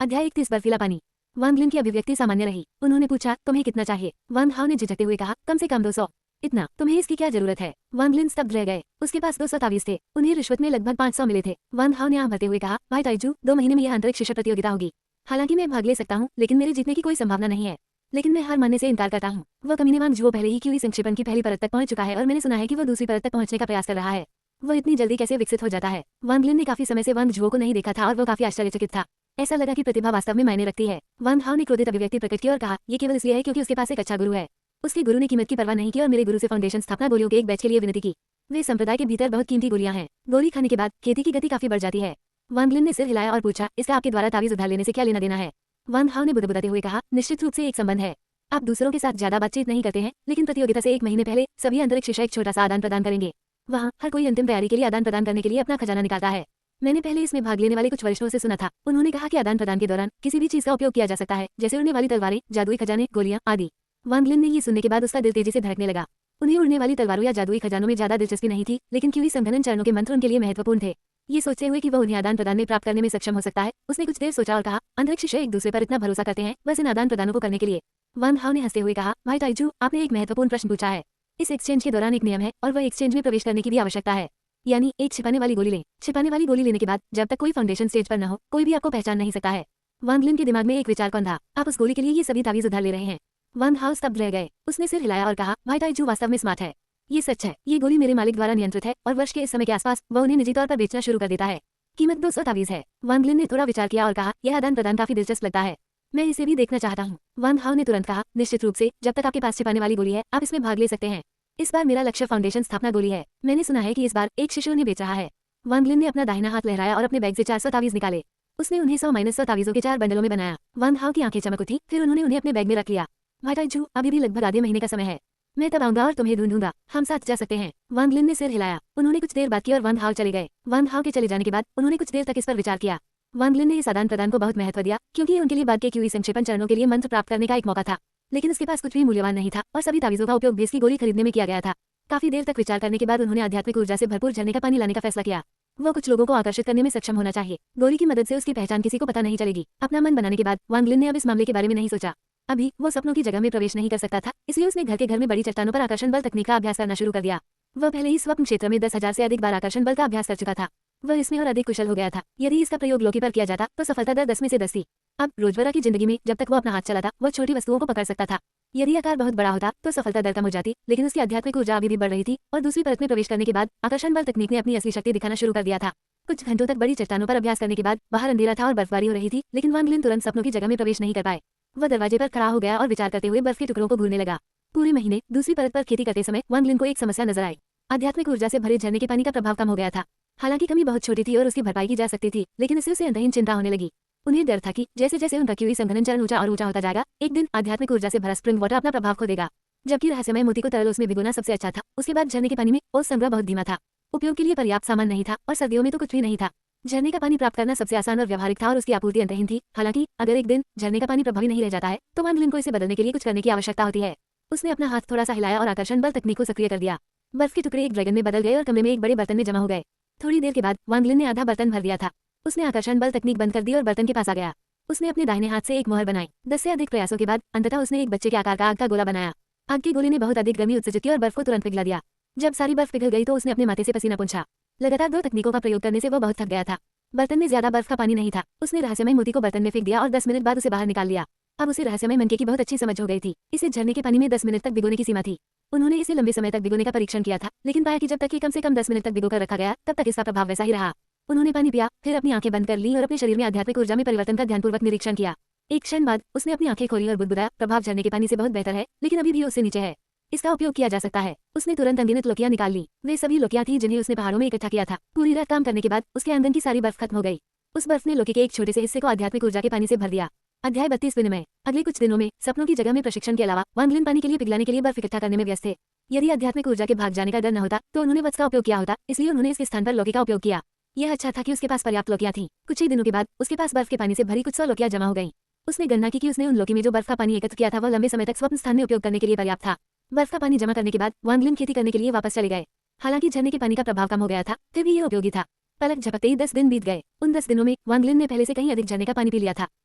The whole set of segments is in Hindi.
अध्याय 31 बर्फीला पानी। वांग लिन की अभिव्यक्ति सामान्य रही। उन्होंने पूछा, तुम्हें कितना चाहिए? वांग हाओ ने झिझकते हुए कहा, कम से कम 200। इतना? तुम्हें इसकी क्या जरूरत है? वांग लिन स्तब्ध रह गए। उसके पास 200 तावीज थे। उन्हें रिश्वत में लगभग 500 मिले थे। वांग हाओ ने आंख भरते हुए कहा, भाई ताइजू, 2 महीने में यह अंतरिक्ष शिक्षा प्रतियोगिता होगी। हालांकि मैं भाग ले सकता हूँ, लेकिन मेरे जीतने की कोई संभावना नहीं है। लेकिन मैं हार मानने से इनकार करता हूँ। वह कमीने वांग जुओ पहले ही क्यूई संक्षेपण की पहली परत तक पहुंच चुका है और मैंने सुना है कि वह दूसरी परत तक पहुंचने का प्रयास कर रहा है। वो इतनी जल्दी कैसे विकसित हो जाता है? वांग लिन ने काफी समय से वांग जुओ को नहीं देखा था और वो काफी आश्चर्यचकित था। ऐसा लगा कि प्रतिभा वास्तव में मायने रखती है। वांग हाओ ने क्रोधित अभिव्यक्ति प्रकट की और कहा, ये केवल इसलिए है क्योंकि उसके पास एक अच्छा गुरु है। उसके गुरु ने कीमत की परवाह नहीं की और मेरे गुरु से फाउंडेशन स्थापना गोलियों के एक बैच के लिए विनती की। वे संप्रदाय के भीतर बहुत कीमती गोलियां हैं। गोली खाने के बाद खेती की गति काफी बढ़ जाती है। वांग लिन ने सिर हिलाया और पूछा, इसका आपके द्वारा तावीज उधार लेने से क्या लेना देना है? वांग हाओ ने बुदबुदाते हुए कहा, निश्चित रूप से एक संबंध है। आप दूसरों के साथ ज्यादा बातचीत नहीं करते हैं, लेकिन प्रतियोगिता से 1 महीने पहले सभी अंतरिक्ष शिक्षा एक छोटा सा आदान प्रदान करेंगे। वहाँ हर कोई अंतिम तैयारी के लिए आदान प्रदान करने के लिए अपना खजाना निकालता है। मैंने पहले इसमें भाग लेने वाले कुछ वरिष्ठों से सुना था। उन्होंने कहा कि आदान प्रदान के दौरान किसी भी चीज का उपयोग किया जा सकता है, जैसे उड़ने वाली तलवारें, जादुई खजाने, गोलियां आदि। वांग लिन ने ये सुनने के बाद उसका दिल तेजी से धड़कने लगा। उन्हें उड़ने वाली तलवारों या जादुई खजानों में ज्यादा दिलचस्पी नहीं थी, लेकिन क्यूई संघनन चरणों के मंत्र उनके लिए महत्वपूर्ण थे। ये सोचते हुए कि वह उन्हें आदान प्रदान में प्राप्त करने में सक्षम हो सकता है, उसने कुछ देर सोचा और कहा, अंतरिक्ष शिष्य एक दूसरे पर इतना भरोसा करते हैं, बस इन आदान प्रदानों को करने के लिए। वांग हाओ ने हंसते हुए कहा, भाई ताइजू, आपने एक महत्वपूर्ण प्रश्न पूछा है। इस एक्सचेंज के दौरान एक नियम है और वह एक्सचेंज में प्रवेश करने की भी आवश्यकता है। यानी एक छिपाने वाली गोली लें। छिपाने वाली गोली लेने के बाद जब तक कोई फाउंडेशन स्टेज पर न हो, कोई भी आपको पहचान नहीं सकता है। वांग लिन के दिमाग में एक विचार कौन था? आप उस गोली के लिए ये सभी तावीज उधार ले रहे हैं। वांग हाओ स्तब्ध रह गए। उसने सिर हिलाया और कहा, भाई ताइजू वास्तव में स्मार्ट है। ये सच है। ये गोली मेरे मालिक द्वारा नियंत्रित है और वर्ष के इस समय के आसपास वह उन्हें निजी तौर पर बेचना शुरू कर देता है। कीमत 200 तावीज है। वांग लिन ने थोड़ा विचार किया और कहा, यह आदान प्रदान काफी दिलचस्प लगता है। मैं इसे भी देखना चाहता हूँ। वांग हाओ ने तुरंत कहा, निश्चित रूप से, जब तक आपके पास छिपाने वाली गोली है, आप इसमें भाग ले सकते हैं। इस बार मेरा लक्ष्य फाउंडेशन स्थापना गोली है। मैंने सुना है कि इस बार एक शिशु उन्हें बेच रहा है। वांग लिन ने अपना दाहिना हाथ लहराया और अपने बैग से 400 तावीज निकाले। उसने उन्हें 100-100 तावीजों के 4 बंडलों में बनाया। वांग हाओ की आंखें चमक उठी, फिर उन्होंने उन्हें अपने बैग में रख लिया। भाई ताइजू, अभी भी लगभग आधे महीने का समय है। मैं तब आऊंगा और तुम्हें ढूंढूंगा। हम साथ जा सकते हैं। वांग लिन ने सिर हिलाया। उन्होंने कुछ देर बात की और वांग हाओ चले गए। वांग हाओ के चले जाने के बाद उन्होंने कुछ देर तक इस पर विचार किया। वांग लिन ने इस आदान प्रदान को बहुत महत्व दिया, क्योंकि ये उनके लिए बाद के क्यूई संक्षेपण चरणों के लिए मंत्र प्राप्त करने का एक मौका था। लेकिन उसके पास कुछ भी मूल्यवान नहीं था और सभी तावीजों का उपयोग बेस की गोली खरीदने में किया गया था। काफी देर तक विचार करने के बाद उन्होंने आध्यात्मिक ऊर्जा से भरपूर झरने का पानी लाने का फैसला किया। वो कुछ लोगों को आकर्षित करने में सक्षम होना चाहिए। गोली की मदद से उसकी पहचान किसी को पता नहीं चलेगी। अपना मन बनाने के बाद वांग लिन ने अब इस मामले के बारे में नहीं सोचा। अभी वो सपनों की जगह में प्रवेश नहीं कर सकता था, इसलिए उसने घर में बड़ी चट्टानों पर आकर्षण बल तकनीक का अभ्यास करना शुरू कर दिया। वह पहले ही स्वप्न क्षेत्र में 10,000 से अधिक बार आकर्षण बल का अभ्यास कर चुका था। वह इसमें और अधिक कुशल हो गया था। यदि इसका प्रयोग लोकी पर किया जाता तो सफलता दर 10 में से 10 थी। अब रोजमर्रा की जिंदगी में जब तक वो अपना हाथ चलाता, वह छोटी वस्तुओं को पकड़ सकता था। यदि आकार बहुत बड़ा होता तो सफलता दर कम हो जाती, लेकिन उसकी आध्यात्मिक ऊर्जा अभी भी बढ़ रही थी और दूसरी परत में प्रवेश करने के बाद आकर्षण बल तकनीक ने अपनी असली शक्ति दिखाना शुरू कर दिया था। कुछ घंटों तक बड़ी चट्टानों पर अभ्यास करने के बाद बाहर अंधेरा था और बर्फबारी हो रही थी, लेकिन वांग लिन तुरंत सपनों की जगह में प्रवेश नहीं कर पाए। वह दरवाजे पर खड़ा हो गया और विचार करते हुए बर्फ के टुकड़ों को घूरने लगा। पूरे महीने दूसरी परत पर खेती करते समय वांग लिन को एक समस्या नजर आई। आध्यात्मिक ऊर्जा से भरे झरने के पानी का प्रभाव कम हो गया था। हालांकि कमी बहुत छोटी थी और उसकी भरपाई की जा सकती थी, लेकिन इससे उसे अंतहीन चिंता होने लगी। उन्हें डर था कि जैसे जैसे उनका क्यूई संघनन चरण ऊंचा और ऊंचा होता जाएगा, एक दिन आध्यात्मिक ऊर्जा से भरा स्प्रिंग वाटर अपना प्रभाव खो देगा। जबकि रहस्यमय मोती को तरल उसमें भिगोना सबसे अच्छा था, उसके बाद झरने के पानी में ओस संग्रह बहुत धीमा था। उपयोग के लिए पर्याप्त सामान नहीं था और सर्दियों में तो कुछ भी नहीं था। झरने का पानी प्राप्त करना सबसे आसान और व्यवहारिक था और उसकी आपूर्ति अंतहीन थी। हालांकि अगर एक दिन झरने का पानी प्रभावी नहीं रह जाता है, तो वांग लिन को इसे बदलने के लिए कुछ करने की आवश्यकता होती है। उसने अपना हाथ थोड़ा सा हिलाया और आकर्षण बल तकनीक को सक्रिय कर दिया। बर्फ के टुकड़े एक ड्रैगन में बदल गए और कमरे में एक बड़े बर्तन में जमा हो गए। थोड़ी देर के बाद वांग लिन ने आधा बर्तन भर दिया था। उसने आकर्षण बल तकनीक बंद कर दी और बर्तन के पास आ गया। उसने अपने दाहिने हाथ से एक मोहर बनाई। 10 से अधिक प्रयासों के बाद अंततः उसने एक बच्चे के आकार का आग का गोला बनाया। आग के गोले ने बहुत अधिक गर्मी उत्सर्जित की और बर्फ को तुरंत पिघला दिया। जब सारी बर्फ पिघल गई तो उसने अपने माथे से पसीना पोंछा। लगातार 2 तकनीकों का प्रयोग करने से वह बहुत थक गया था। बर्तन में ज्यादा बर्फ का पानी नहीं था। उसने रहस्यमय मोती को बर्तन में फेंक दिया और 10 मिनट बाद उसे बाहर निकाल लिया। अब उसे रहस्यमय मनके की बहुत अच्छी समझ हो गई थी। इसे झरने के पानी में 10 मिनट तक भिगोने की सीमा थी। उन्होंने इसे लंबे समय तक भिगोने का परीक्षण किया था, लेकिन पाया कि जब तक ये कम से कम 10 मिनट तक भिगोकर रखा गया, तब तक इसका प्रभाव वैसा ही रहा। उन्होंने पानी पिया, फिर अपनी आंखें बंद कर ली और अपने शरीर में आध्यात्मिक ऊर्जा में परिवर्तन का ध्यानपूर्वक निरीक्षण किया। एक क्षण बाद उसने अपनी आंखें खोली और बुदबुदाया, प्रभाव झरने के पानी से बहुत बेहतर है, लेकिन अभी भी उससे नीचे है। इसका उपयोग किया जा सकता है। उसने तुरंत अनगिनत लोकियां निकाल ली। वे सभी लोकियां थी जिन्हें उसने पहाड़ों में इकट्ठा किया था। पूरी रात काम करने के बाद उसके आंगन की सारी बर्फ खत्म हो गई। उस बर्फ ने लोकी के एक छोटे से हिस्से को आध्यात्मिक ऊर्जा के पानी से भर दिया। अध्याय 32 विनिमय। अगले कुछ दिनों में सपनों की जगह में प्रशिक्षण के अलावा वांग लिन पानी के लिए पिघलाने के लिए बर्फ इकट्ठा करने में व्यस्त थे। यदि आध्यात्मिक ऊर्जा के भाग जाने का डर न होता तो उन्होंने वत्स का उपयोग किया होता, इसलिए उन्होंने इसके स्थान पर लौकी का उपयोग किया। यह अच्छा था कि उसके पास पर्याप्त लोकियां थीं। कुछ ही दिनों के बाद उसके पास बर्फ के पानी से भरी कुछ 100 लोकियां जमा हो गईं। उसने गणना की कि उसने उन लोकी में जो बर्फ का पानी एकत्र किया था वह लंबे समय तक स्वप्न स्थान में उपयोग करने के लिए पर्याप्त था। बर्फ का पानी जमा करने के बाद वांग लिन खेती करने के लिए वापस चले गए। हालांकि झरने के पानी का प्रभाव कम हो गया था, फिर भी यह उपयोगी था। पलक झपकते ही 10 दिन बीत गए। उन 10 दिनों में वांग लिन ने पहले से कहीं अधिक झरने का पानी पी लिया था।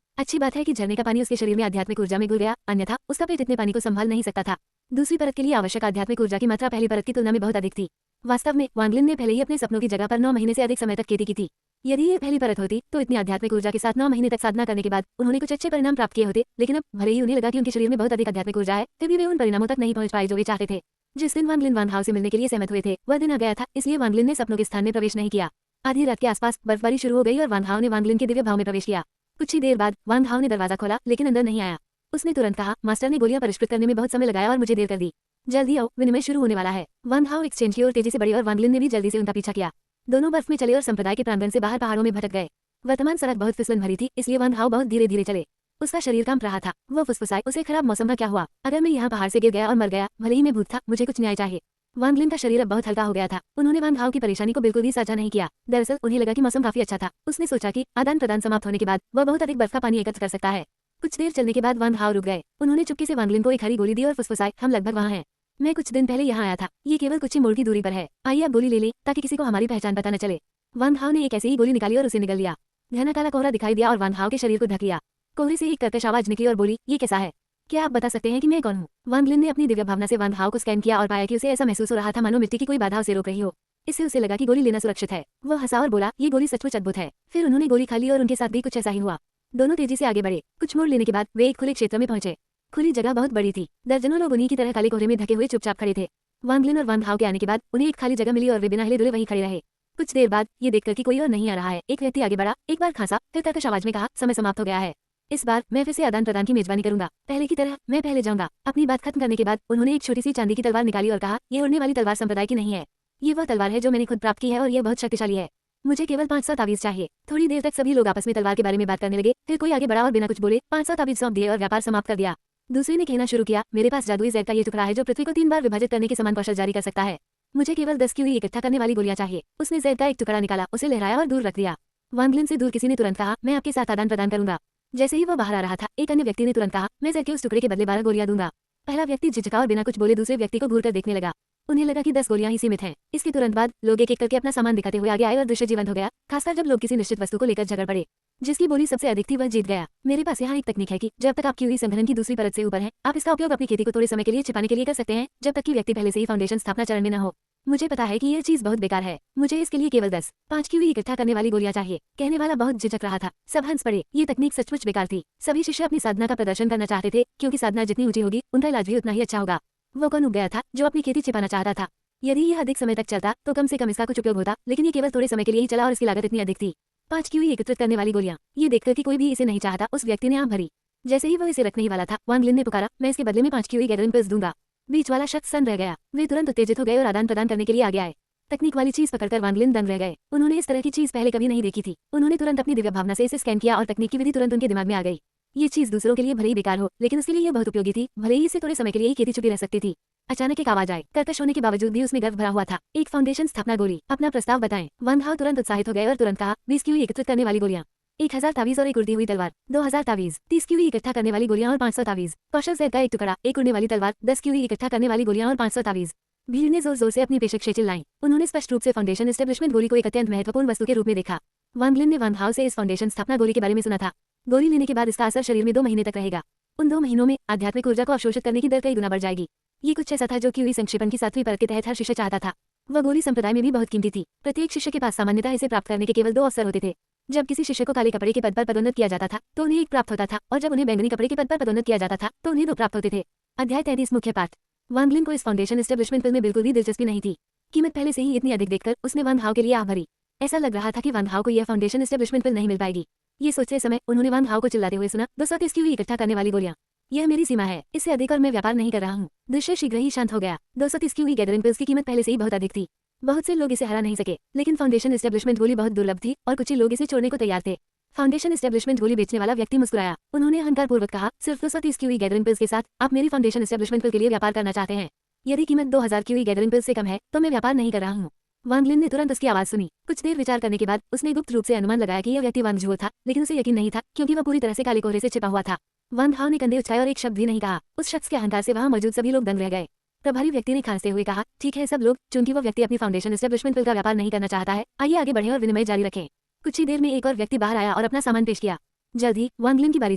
अच्छी बात है कि झरने का पानी उसके शरीर में आध्यात्मिक ऊर्जा में घुल गया, अन्यथा उसका पेट इतने पानी को संभाल नहीं सकता था। दूसरी परत के लिए आवश्यक आध्यात्मिक ऊर्जा की मात्रा पहली परत की तुलना में बहुत अधिक थी। वास्तव में वांगलिन ने पहले ही अपने सपनों की जगह पर 9 महीने से अधिक समय तक खेती की थी। यदि ये पहली परत होती तो इतनी आध्यात्मिक ऊर्जा के साथ 9 महीने तक साधना करने के बाद उन्होंने कुछ अच्छे परिणाम प्राप्त किए होते, लेकिन अब भले ही उन्हें लगा कि उनके शरीर में बहुत अधिक आध्यात्मिक ऊर्जा है, फिर भी वे उन परिणामों तक नहीं पहुंच पाए जो वे चाहते थे। जिस दिन वांगलिन वान हाउ से मिलने के लिए सहमत हुए थे वह दिन आ गया था, इसलिए वांगलिन ने सपनों के स्थान में प्रवेश नहीं किया। आधी रात के आसपास बर्फबारी शुरू हो गई और वान हाउ ने वांगलिन के दिव्य भाव में प्रवेश किया। कुछ ही देर बाद वान हाउ ने दरवाजा खोला, लेकिन अंदर नहीं आया। उसने तुरंत कहा, मास्टर ने गोलियां परिष्कृत करने में बहुत समय लगाया और मुझे देर कर दी। जल्दी आओ, विनिमय शुरू होने वाला है। वान हाउ एक्सचेंज की ओर तेजी से बढ़ी और वांगलिन ने भी जल्दी से उनका पीछा किया। दोनों बर्फ में चले और संप्रदाय के प्रांगण से बाहर पहाड़ों में भटक गए। वर्तमान सड़क बहुत फिसलन भरी थी, इसलिए वान हाउ बहुत धीरे धीरे चले। उसका शरीर कांप रहा था। वो फुसफुसाए, उसे खराब मौसम का क्या हुआ? अगर मैं यहाँ पहाड़ से गिर गया और मर गया, भले ही मैं भूत था, मुझे कुछ न्याय चाहिए। वांगलिन का शरीर अब बहुत हल्का हो गया था। उन्होंने वान हाउ की परेशानी को बिल्कुल भी साझा नहीं किया। दरअसल उन्हें लगा कि मौसम काफी अच्छा था। उसने सोचा कि आदान प्रदान समाप्त होने के बाद वह बहुत अधिक बर्फ का पानी एकत्र कर सकता है। कुछ देर चलने के बाद वान हाउ रुक गए। उन्होंने चुपके से वांगलिन को एक हरी गोली दी और फुसफुसाए, हम लगभग वहाँ हैं। मैं कुछ दिन पहले यहाँ आया था। ये केवल कुछ ही मोड़ की दूरी पर है। आइए आप गोली ले लें ताकि किसी को हमारी पहचान पता न चले। वान हाउ ने एक ऐसी ही गोली निकाली और उसे निगल लिया। घना काला कोहरा दिखाई दिया और वान हाउ के शरीर को ढक लिया। कोहरे से एक कर्कश आवाज निकली और बोली, ये कैसा है? क्या आप बता सकते हैं कि मैं कौन हूँ? वांगलिन ने अपनी दिव्य भावना से वान हाउ को स्कैन किया और पाया कि उसे ऐसा महसूस हो रहा था मानो मिट्टी की कोई बाधा उसे रोक रही हो। इससे उसे लगा कि गोली लेना सुरक्षित है। वह हंसा और बोला, ये गोली सचमुच अद्भुत है। फिर उन्होंने गोली खा ली और उनके साथ भी कुछ ऐसा ही हुआ। दोनों तेजी से आगे बढ़े। कुछ मोड़ लेने के बाद वे एक खुले क्षेत्र में पहुंचे। खुली जगह बहुत बड़ी थी। दर्जनों लोग उन्हीं की तरह काले कोहरे में ढके हुए चुपचाप खड़े थे। वांगलिन और वान हाउ के आने के बाद उन्हें एक खाली जगह मिली और वे बिना हिले डुले वहीं खड़े रहे। कुछ देर बाद ये देखकर कि कोई और नहीं आ रहा है, एक व्यक्ति आगे बढ़ा, एक बार खांसा, फिर कर्कश आवाज में कहा, समय समाप्त हो गया है। इस बार मैं फिर से आदान प्रदान की मेजबानी करूंगा। पहले की तरह मैं पहले जाऊंगा। अपनी बात खत्म करने के बाद उन्होंने एक छोटी सी चांदी की तलवार निकाली और कहा, ये उड़ने वाली तलवार संप्रदाय की नहीं है। ये वह तलवार है जो मैंने खुद प्राप्त की है और यह बहुत शक्तिशाली है। मुझे केवल 500 तावीज चाहिए। थोड़ी देर तक सभी लोग आपस में तलवार के बारे में बात करने लगे। फिर कोई आगे बढ़ा और बिना कुछ बोले 500 तावीज सौंप दिए और व्यापार समाप्त कर दिया। दूसरे ने कहना शुरू किया, मेरे पास जादुई जहर का ये टुकड़ा है जो पृथ्वी को 3 बार विभाजित करने के समान कौशल जारी कर सकता है। मुझे केवल 10 क्यूई इकट्ठा करने वाली गोलियां चाहिए। उसने जहर का एक टुकड़ा निकाला, उसे लहराया और दूर रख दिया। वांगलिन से दूर किसी ने तुरंत कहा, मैं आपके साथ आदान प्रदान करूंगा। जैसे ही वह बाहर आ रहा था, एक अन्य व्यक्ति ने तुरंत कहा, मैं जहर के उस टुकड़े के बदले 12 गोलियां दूंगा। पहला व्यक्ति झिझका और बिना कुछ बोले दूसरे व्यक्ति को घूरकर देखने लगा। उन्हें लगा कि 10 गोलियां ही सीमित हैं। इसके तुरंत बाद लोग एक एक करके अपना सामान दिखाते हुए आगे आए और दृश्य जीवंत हो गया, खासकर जब लोग किसी निश्चित वस्तु को लेकर झगड़ पड़े। जिसकी बोली सबसे अधिक थी वह जीत गया। मेरे पास यहाँ एक तकनीक है कि जब तक आप क्यूई संगठन की दूसरी परत से ऊपर हैं, आप इसका उपयोग अपनी खेती को थोड़े समय के लिए छिपाने के लिए कर सकते हैं, जब तक कि व्यक्ति पहले से ही फाउंडेशन स्थापना चरण में न हो। मुझे पता है कि यह चीज बहुत बेकार है। मुझे इसके लिए केवल 5 क्यूई इकट्ठा करने वाली गोलियां चाहिए। कहने वाला बहुत झिझक रहा था। सब हंस पड़े। ये तकनीक सचमुच बेकार थी। सभी शिष्य अपनी साधना का प्रदर्शन करना चाहते थे, क्योंकि साधना जितनी ऊंची होगी उनका इलाज भी उतना ही अच्छा होगा। वो कौन उग गया था जो अपनी खेती छिपाना चाहता था? यदि यह अधिक समय तक चलता तो कम से कम इसका कुछ उपयोग होता, लेकिन ये केवल थोड़े समय के लिए ही चला और इसकी लागत इतनी अधिक थी। 5 क्यूई एकत्रित करने वाली गोलियां। ये देखकर कि कोई भी इसे नहीं चाहता, उस व्यक्ति ने आंख भरी। जैसे ही वह इसे रखने ही वाला था, वांगलिन ने पुकारा, मैं इसके बदले में 5 क्यूई गैदरिंग पिल्स दूंगा। बीच वाला शख्स सन रह गया। वे तुरंत उत्तेजित हो गए और आदान प्रदान करने के लिए आगे आए। तकनीक वाली चीज पकड़कर वांगलिन दंग रह गए। उन्होंने इस तरह की चीज पहले कभी नहीं देखी थी। उन्होंने तुरंत अपनी दिव्य भावना से इसे स्कैन किया और तकनीक की विधि तुरंत उनके दिमाग में आ गई। ये चीज दूसरों के लिए भले ही बेकार हो, लेकिन उसके लिए यह बहुत उपयोगी थी। भले ही इससे थोड़े समय के लिए ही खेती छुपी रह सकती थी। अचानक एक आवाज आई। कर्कश होने के बावजूद भी उसमें गर्व भरा हुआ था। एक फाउंडेशन स्थापना गोली। अपना प्रस्ताव बताएं। वान हाउ तुरंत उत्साहित हो गए और तुरंत कहा, 20 क्यूई एकत्रित करने वाली गोलियां। 1000 तावीज और एक उड़ती हुई तलवार। 2000 तावीज। 30 क्यूई इकट्ठा करने वाली गोलियां और 500 तावीज। कौशल जहर का एक टुकड़ा, एक उड़ने वाली तलवार, 10 क्यूई इकट्ठा करने वाली गोलियां और 500 तावीज। भीड़ ने जोर जोर से अपनी पेशकशें चिल्लाईं। उन्होंने स्पष्ट रूप से फाउंडेशन एस्टेब्लिशमेंट गोली को एक अत्यंत महत्वपूर्ण वस्तु के रूप में देखा। वांगलिन ने वान हाउ से इस फाउंडेशन स्थापना गोली के बारे में सुना था। गोली लेने के बाद इसका असर शरीर में 2 महीने तक रहेगा। उन 2 महीनों में आध्यात्मिक ऊर्जा को अवशोषित करने की दर कई गुना बढ़ जाएगी। ये कुछ ऐसा था जो क्यूई संक्षेपण की 7वीं परत के तहत हर शिष्य चाहता था। वह गोली संप्रदाय में भी बहुत कीमती थी। प्रत्येक शिष्य के पास सामान्यतः इसे प्राप्त करने के केवल 2 अवसर होते थे। जब किसी शिष्य को काले कपड़े के पद पर पदोन्नत किया जाता था तो उन्हें 1 प्राप्त होता था, और जब उन्हें बैंगनी कपड़े के पद पर पदोन्नत किया जाता था तो उन्हें 2 प्राप्त होते थे। अध्याय 33 मुख्य पाठ। वांगलिन को इस फाउंडेशन एस्टेब्लिशमेंट बिल में बिल्कुल भी दिलचस्पी नहीं थी। कीमत पहले से ही इतनी अधिक देखकर उसने वान हाउ के लिए आह भरी। ऐसा लग रहा था कि वान हाउ को यह फाउंडेशन एस्टेब्लिशमेंट बिल नहीं मिल पाएगी। ये सोचते समय उन्होंने वान हाउ को चिल्लाते हुए सुना, 230 क्यूई इकट्ठा करने वाली गोलियां। यह मेरी सीमा है, इससे अधिक और मैं व्यापार नहीं कर रहा हूँ। दृश्य शीघ्र ही शांत हो गया। 230 क्यूई गैदरिंग पिल्स की कीमत पहले से ही बहुत अधिक थी। बहुत से लोग इसे हरा नहीं सके, लेकिन फाउंडेशन एस्टेब्लिशमेंट गोली बहुत दुर्लभ थी और कुछ ही लोग इसे छोड़ने को तैयार थे। फाउंडेशन एस्टेब्लिशमेंट गोली बेचने वाला व्यक्ति मुस्कुराया। उन्होंने अहंकार पूर्वक कहा, सिर्फ 230 क्यूई गैदरिंग पिल्स के साथ आप मेरी फाउंडेशन एस्टेब्लिशमेंट पिल के लिए व्यापार करना चाहते हैं? यदि कीमत 2000 क्यूई गैदरिंग पिल्स से कम है तो मैं व्यापार नहीं कर रहा हूँ। वांगलिन ने तुरंत उसकी आवाज सुनी। कुछ देर विचार करने के बाद उसने गुप्त रूप से अनुमान लगाया कि यह व्यक्ति वांगझुओ था, लेकिन उसे यकीन नहीं था क्योंकि वह पूरी तरह से काले कोहरे से छिपा हुआ था। वान हाउ ने कंधे उछाए और एक शब्द भी नहीं कहा। उस शख्स के अहंकार से वहां मौजूद सभी लोग दंग रह गए। प्रभारी व्यक्ति ने खांसते हुए कहा, ठीक है सब लोग, चूंकि वो व्यक्ति अपनी फाउंडेशन एस्टेब्लिशमेंट पिल का व्यापार नहीं करना चाहता है, आइए आगे बढ़े और विनिमय जारी रखें। कुछ ही देर में एक और व्यक्ति बाहर आया और अपना सामान पेश किया। जल्द ही वांग लिन की बारी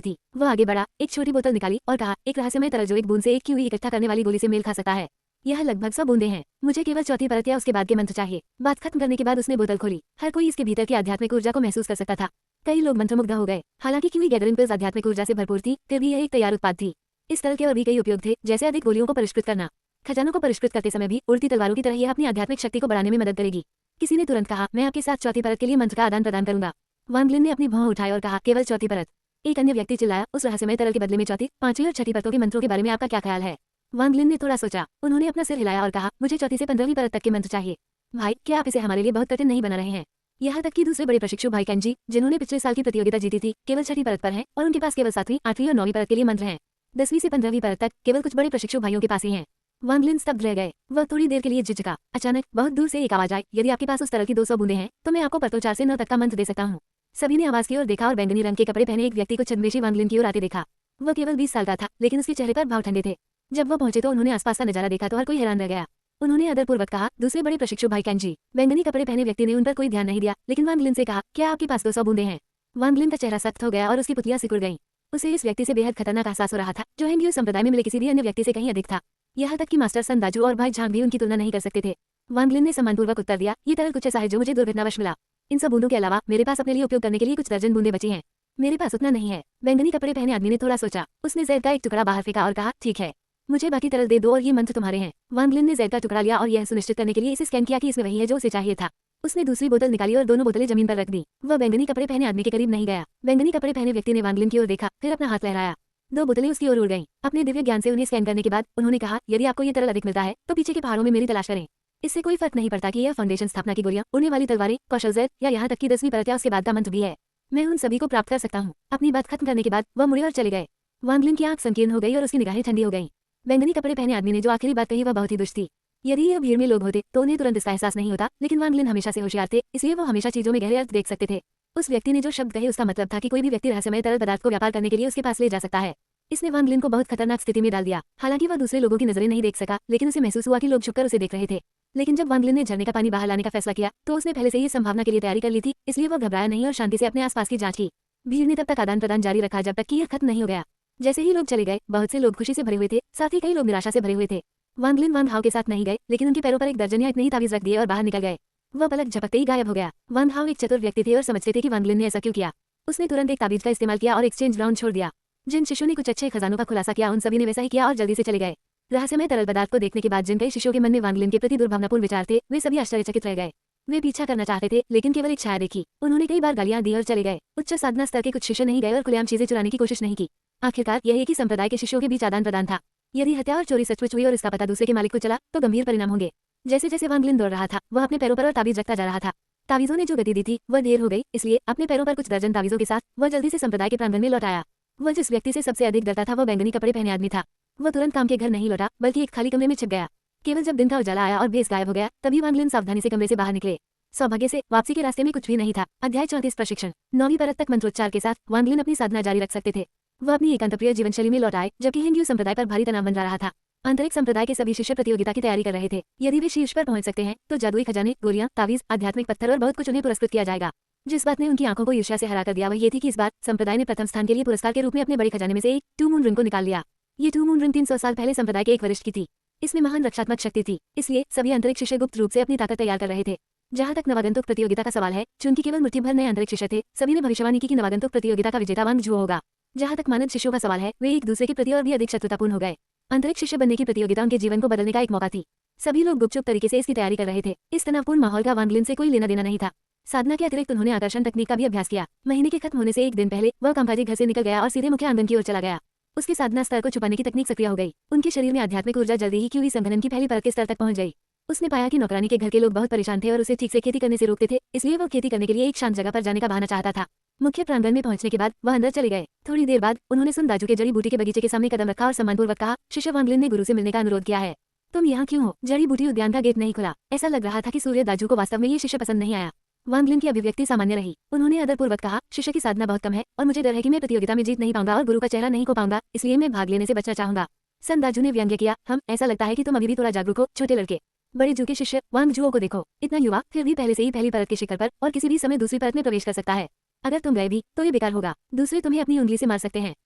थी। वह आगे बढ़ा, एक छोटी बोतल निकाली और कहा, एक रहस्यमय तरल जो एक बूंद से एक क्यूई इकट्ठा करने वाली गोली से मेल खा सकता है। यह लगभग 100 बूंदे हैं। मुझे केवल चौथी परत या उसके बाद के मंत्र चाहिए। बात खत्म करने के बाद उसने बोतल खोली। हर कोई इसके भीतर की आध्यात्मिक ऊर्जा को महसूस कर सकता था। कई लोग मंत्रमुग्ध हो गए। हालांकि क्यूई गैदरिंग पिल्स आध्यात्मिक ऊर्जा से भरपूर थी, फिर भी यह एक तैयार उत्पाद थी। इस तरल के और भी कई उपयोग थे, जैसे अधिक गोलियों को परिष्कृत करना। खजानों को परिष्कृत करते समय भी उड़ती तलवारों की तरह यह अपनी आध्यात्मिक शक्ति को बढ़ाने में मदद करेगी। किसी ने तुरंत कहा, मैं आपके साथ चौथी परत के लिए मंत्र का आदान प्रदान करूंगा। वांग लिन ने अपनी भौं उठाई और कहा, केवल चौथी परत। एक अन्य व्यक्ति चिल्लाया, उस रहस्यमय तरल के बदले में चौथी, पांचवी और छठी परतों के मंत्रों के बारे में आपका क्या ख्याल है? वांग लिन ने थोड़ा सोचा। उन्होंने अपना सिर हिलाया और कहा, मुझे चौथी से 15वीं परत तक के मंत्र चाहिए। भाई, क्या आप इसे हमारे लिए बहुत कठिन नहीं बना रहे हैं? यहाँ तक कि दूसरे बड़े प्रशिक्षु भाई केंजी, जिन्होंने पिछले साल की प्रतियोगिता जीती थी, केवल छठी परत पर हैं और उनके पास केवल 7वीं, 8वीं और 9वीं परत के लिए मंत्र हैं। 10वीं से 15वीं परत तक केवल कुछ बड़े प्रशिक्षु भाइयों के पास ही हैं। वांग लिन स्तब्ध रह गए। वह थोड़ी देर के लिए झिझका। अचानक बहुत दूर से एक आवाज आई, यदि आपके पास उस तरह की 200 बूंदे हैं तो मैं आपको परतों 4 से 9 तक का मंत्र दे सकता हूँ। सभी ने आवाज की ओर देखा और बैंगनी रंग के कपड़े पहने एक व्यक्ति को छद्मवेशी वांग लिन की ओर आते देखा। वह केवल 20 साल का था, लेकिन उसके चेहरे पर भाव ठंडे थे। जब वह पहुंचे तो उन्होंने आसपास का नजारा देखा तो हर कोई हैरान रह गया। उन्होंने आदरपूर्वक कहा, दूसरे बड़े प्रशिक्षु भाई केंजी। बैंगनी कपड़े पहने व्यक्ति ने उन पर कोई ध्यान नहीं दिया, लेकिन वांग लिन से कहा, क्या आपके पास 200 बूंदे हैं? वांग लिन का चेहरा सख्त हो गया और उसकी पुतलियां सिकुड़ गईं। उसे इस व्यक्ति से बेहद खतरनाक एहसास हो रहा था, जो हेंग्यू संप्रदाय में मिले किसी भी अन्य व्यक्ति से कहीं अधिक था। यहाँ तक कि मास्टर सन दाजू और भाई झांग भी उनकी तुलना नहीं कर सकते थे। वांग लिन ने सम्मानपूर्वक उत्तर दिया, ये तरल कुछ ऐसा है जो मुझे दुर्घटनावश मिला। इन सब बूंदों के अलावा मेरे पास अपने लिए उपयोग करने के लिए कुछ दर्जन बूंदे बची हैं। मेरे पास उतना नहीं है। बैंगनी कपड़े पहने आदमी ने थोड़ा सोचा। उसने जैद का एक टुकड़ा बाहर फेंका और कहा, ठीक है, मुझे बाकी तरल दे दो और ये मंत्र तुम्हारे हैं। वांग लिन ने जैद का टुकड़ा लिया और यह सुनिश्चित करने के लिए इसे स्कैन किया कि इसमें वही है जो उसे चाहिए था। उसने दूसरी बोतल निकाली और दोनों बोतलें जमीन पर रख दी। वह बैंगनी कपड़े पहने आदमी के करीब नहीं गया। बैंगनी कपड़े पहने व्यक्ति ने वांग लिन की ओर देखा, फिर अपना हाथ लहराया। 2 बोतलें उसकी ओर उड़ गईं। अपने दिव्य ज्ञान से उन्हें स्कैन करने के बाद उन्होंने कहा, यदि आपको ये तरल अधिक मिलता है तो पीछे के पहाड़ों में मेरी तलाश करें। इससे कोई फर्क नहीं पड़ता कि यह फाउंडेशन स्थापना की गोलियां, उड़ने वाली तलवारें, कौशल जैद या यहाँ तक कि 10वीं परत या उसके बाद का मंत्र भी है। मैं उन सभी को प्राप्त कर सकता हूँ। अपनी बात खत्म करने के बाद वह मुड़े और चले गए। वांग लिन की आंख संकीर्ण हो गई और उसकी निगाहें ठंडी हो गईं। बैंगनी कपड़े पहने आदमी ने जो आखिरी बात कही वह बहुत ही दुष्ट थी। यदि यह भीड़ में लोग होते तो उन्हें तुरंत इसका एहसास नहीं होता, लेकिन वांग लिन हमेशा से होशियार थे, इसलिए वो हमेशा चीजों में गहरे अर्थ देख सकते थे। उस व्यक्ति ने जो शब्द कहे उसका मतलब था कि कोई भी व्यक्ति रहस्यमय तरल पदार्थ को व्यापार करने के लिए उसके पास ले जा सकता है। इसने वांग लिन को बहुत खतरनाक स्थिति में डाल दिया। हालांकि वह दूसरे लोगों की नजरें नहीं देख सका, लेकिन उसे महसूस हुआ कि लोग छुपकर उसे देख रहे थे। लेकिन जब वांग लिन ने झरने का पानी बाहर लाने का फैसला किया तो उसने पहले से ही संभावना के लिए तैयारी कर ली थी, इसलिए वह घबराया नहीं और शांति से अपने आसपास की जांच की। भीड़ ने तब तक आदान प्रदान जारी रखा जब तक कि यह खत्म नहीं हो गया। जैसे ही लोग चले गए, बहुत से लोग खुशी से भरे हुए थे, साथ ही कई लोग निराशा से भरे हुए थे। वांग लिन वांग हाओ के साथ नहीं गए, लेकिन उनके पैरों पर एक दर्जन या इतने ही तावीज रख दिए और बाहर निकल गए। वह पलक झपकते ही गायब हो गया। वांग हाओ एक चतुर व्यक्ति थे और समझते थे कि वांग लिन ने ऐसा क्यों किया। उसने तुरंत एक ताबीज का इस्तेमाल किया और एक्सचेंज ग्राउंड छोड़ दिया। जिन शिष्यों ने कुछ अच्छे खजानों का खुलासा किया उन सभी ने वैसा ही किया और जल्दी से चले गए। रहस्यमय तरल पदार्थ को देखने के बाद जिन कई शिष्यों के मन में वांग लिन के प्रति दुर्भावनापूर्ण विचार थे, वे सभी आश्चर्यचकित रह गए। वे पीछा करना चाहते थे, लेकिन केवल एक छाया देखी। उन्होंने कई बार गालियां दी और चले गए। उच्च साधना स्तर के कुछ शिष्य नहीं गए और खुलेआम चीजें चुराने की कोशिश नहीं की। आखिरकार यह एक ही संप्रदाय के शिष्यों के बीच आदान प्रदान था। यदि हत्या और चोरी सचमुच हुई और इसका पता दूसरे के मालिक को चला तो गंभीर परिणाम होंगे। जैसे जैसे वांग लिन दौड़ रहा था, वह अपने पैरों पर और ताबीज रखता जा रहा था। ताबीजों ने जो गति दी थी वह ढेर हो गई, इसलिए अपने पैरों पर कुछ दर्जन ताबीजों के साथ वह जल्दी से संप्रदाय के प्रांगण में लौट आया। वह जिस व्यक्ति से सबसे अधिक डरता था वह बैंगनी कपड़े पहने आदमी था। वह तुरंत काम के घर नहीं लौटा, बल्कि एक खाली कमरे में छिप गया। केवल जब दिन का उजाला आया और भेस गायब हो गया, तभी वांग लिन सावधानी से कमरे से बाहर निकले। सौभाग्य से वापसी के रास्ते में कुछ भी नहीं था। अध्याय 34 प्रशिक्षण। 9वीं परत तक मंत्रोच्चार के साथ वांग लिन अपनी साधना जारी रख सकते थे। वह अपनी एकांतप्रिय जीवनशैली में लौट आए, जबकि हिंदू संप्रदाय पर भारी तनाव बन रहा था। आंतरिक संप्रदाय के सभी शिष्य प्रतियोगिता की तैयारी कर रहे थे। यदि वे शीर्ष पर पहुंच सकते हैं तो जादुई खजाने, गोलियां, तावीज, आध्यात्मिक पत्थर और बहुत कुछ उन्हें पुरस्कृत किया जाएगा। जिस बात ने उनकी आंखों को ईर्ष्या से हरा कर दिया वह ये थी कि इस बार संप्रदाय ने प्रथम स्थान के लिए पुरस्कार के रूप में अपने बड़े खजाने में से एक 2 मून रिंग को निकाल लिया। ये 2 मून रिंग 300 साल पहले संप्रदाय के एक वरिष्ठ की थी। इसमें महान रक्षात्मक शक्ति थी, इसलिए सभी अंतरिक्ष शिष्य गुप्त रूप से अपनी ताकत तैयार कर रहे थे। जहां तक नवागंतुक प्रतियोगिता का सवाल है, चूंकि केवल मुट्ठी भर नए अंतरिक्ष शिष्य थे, सभी ने भविष्यवाणी की कि नवागंतुक प्रतियोगिता का विजेता वांग झुओ होगा। जहां तक मानद शिष्यों का सवाल है, वे एक दूसरे के प्रति और भी अधिक शत्रुतापूर्ण हो गए। अंतरिक्ष शिष्य बनने की प्रतियोगिता उनके जीवन को बदलने का एक मौका थी। सभी लोग गुपचुप तरीके से इसकी तैयारी कर रहे थे। इस तनावपूर्ण माहौल का वांग लिन से कोई लेना देना नहीं था। साधना के अतिरिक्त उन्होंने आकर्षण तकनीक का भी अभ्यास किया। महीने के खत्म होने से एक दिन पहले वह कामकाजी घर से निकल गया और सीधे मुख्य आंगन की ओर चला गया। उसके साधना स्तर को छुपाने की तकनीक सक्रिय हो गई। उनके शरीर में आध्यात्मिक ऊर्जा जल्दी ही क्यूई संघनन की पहली परत के स्तर तक पहुंच गई। उसने पाया कि नौकरानी के घर के लोग बहुत परेशान थे और उसे ठीक से खेती करने से रोकते थे, इसलिए वो खेती करने के लिए एक शांत जगह पर जाने का बहाना चाहता था। मुख्य प्रांगण में पहुंचने के बाद वह अंदर चले गए। थोड़ी देर बाद उन्होंने सुन दाजू के जड़ी बूटी के बगीचे के सामने कदम रखा और सम्मानपूर्वक कहा, शिष्य वांग लिन ने गुरु से मिलने का अनुरोध किया है। तुम यहाँ क्यों हो? जड़ी बूटी उद्यान का गेट नहीं खुला। ऐसा लग रहा था कि सूर्य दाजू को वास्तव में ये शिष्य पसंद नहीं आया। वांग लिन की अभिव्यक्ति सामान्य रही। उन्होंने आदरपूर्वक कहा, शिष्य की साधना बहुत कम है और मुझे डर है कि मैं प्रतियोगिता में जीत नहीं पाऊंगा और गुरु का चेहरा नहीं खो पाऊंगा, इसलिए मैं भाग लेने से बचना चाहूंगा। सन दाजू ने व्यंग्य किया, हम ऐसा लगता है कि तुम अभी भी थोड़ा जागरूक हो, छोटे लड़के। बड़े जू के शिष्य वांग झुओ को देखो, इतना युवा फिर भी पहले से ही पहली परत के शिखर पर और किसी भी समय दूसरी परत में प्रवेश कर सकता है। अगर तुम गए भी तो ये बेकार होगा, दूसरे तुम्हें अपनी उंगली से मार सकते हैं।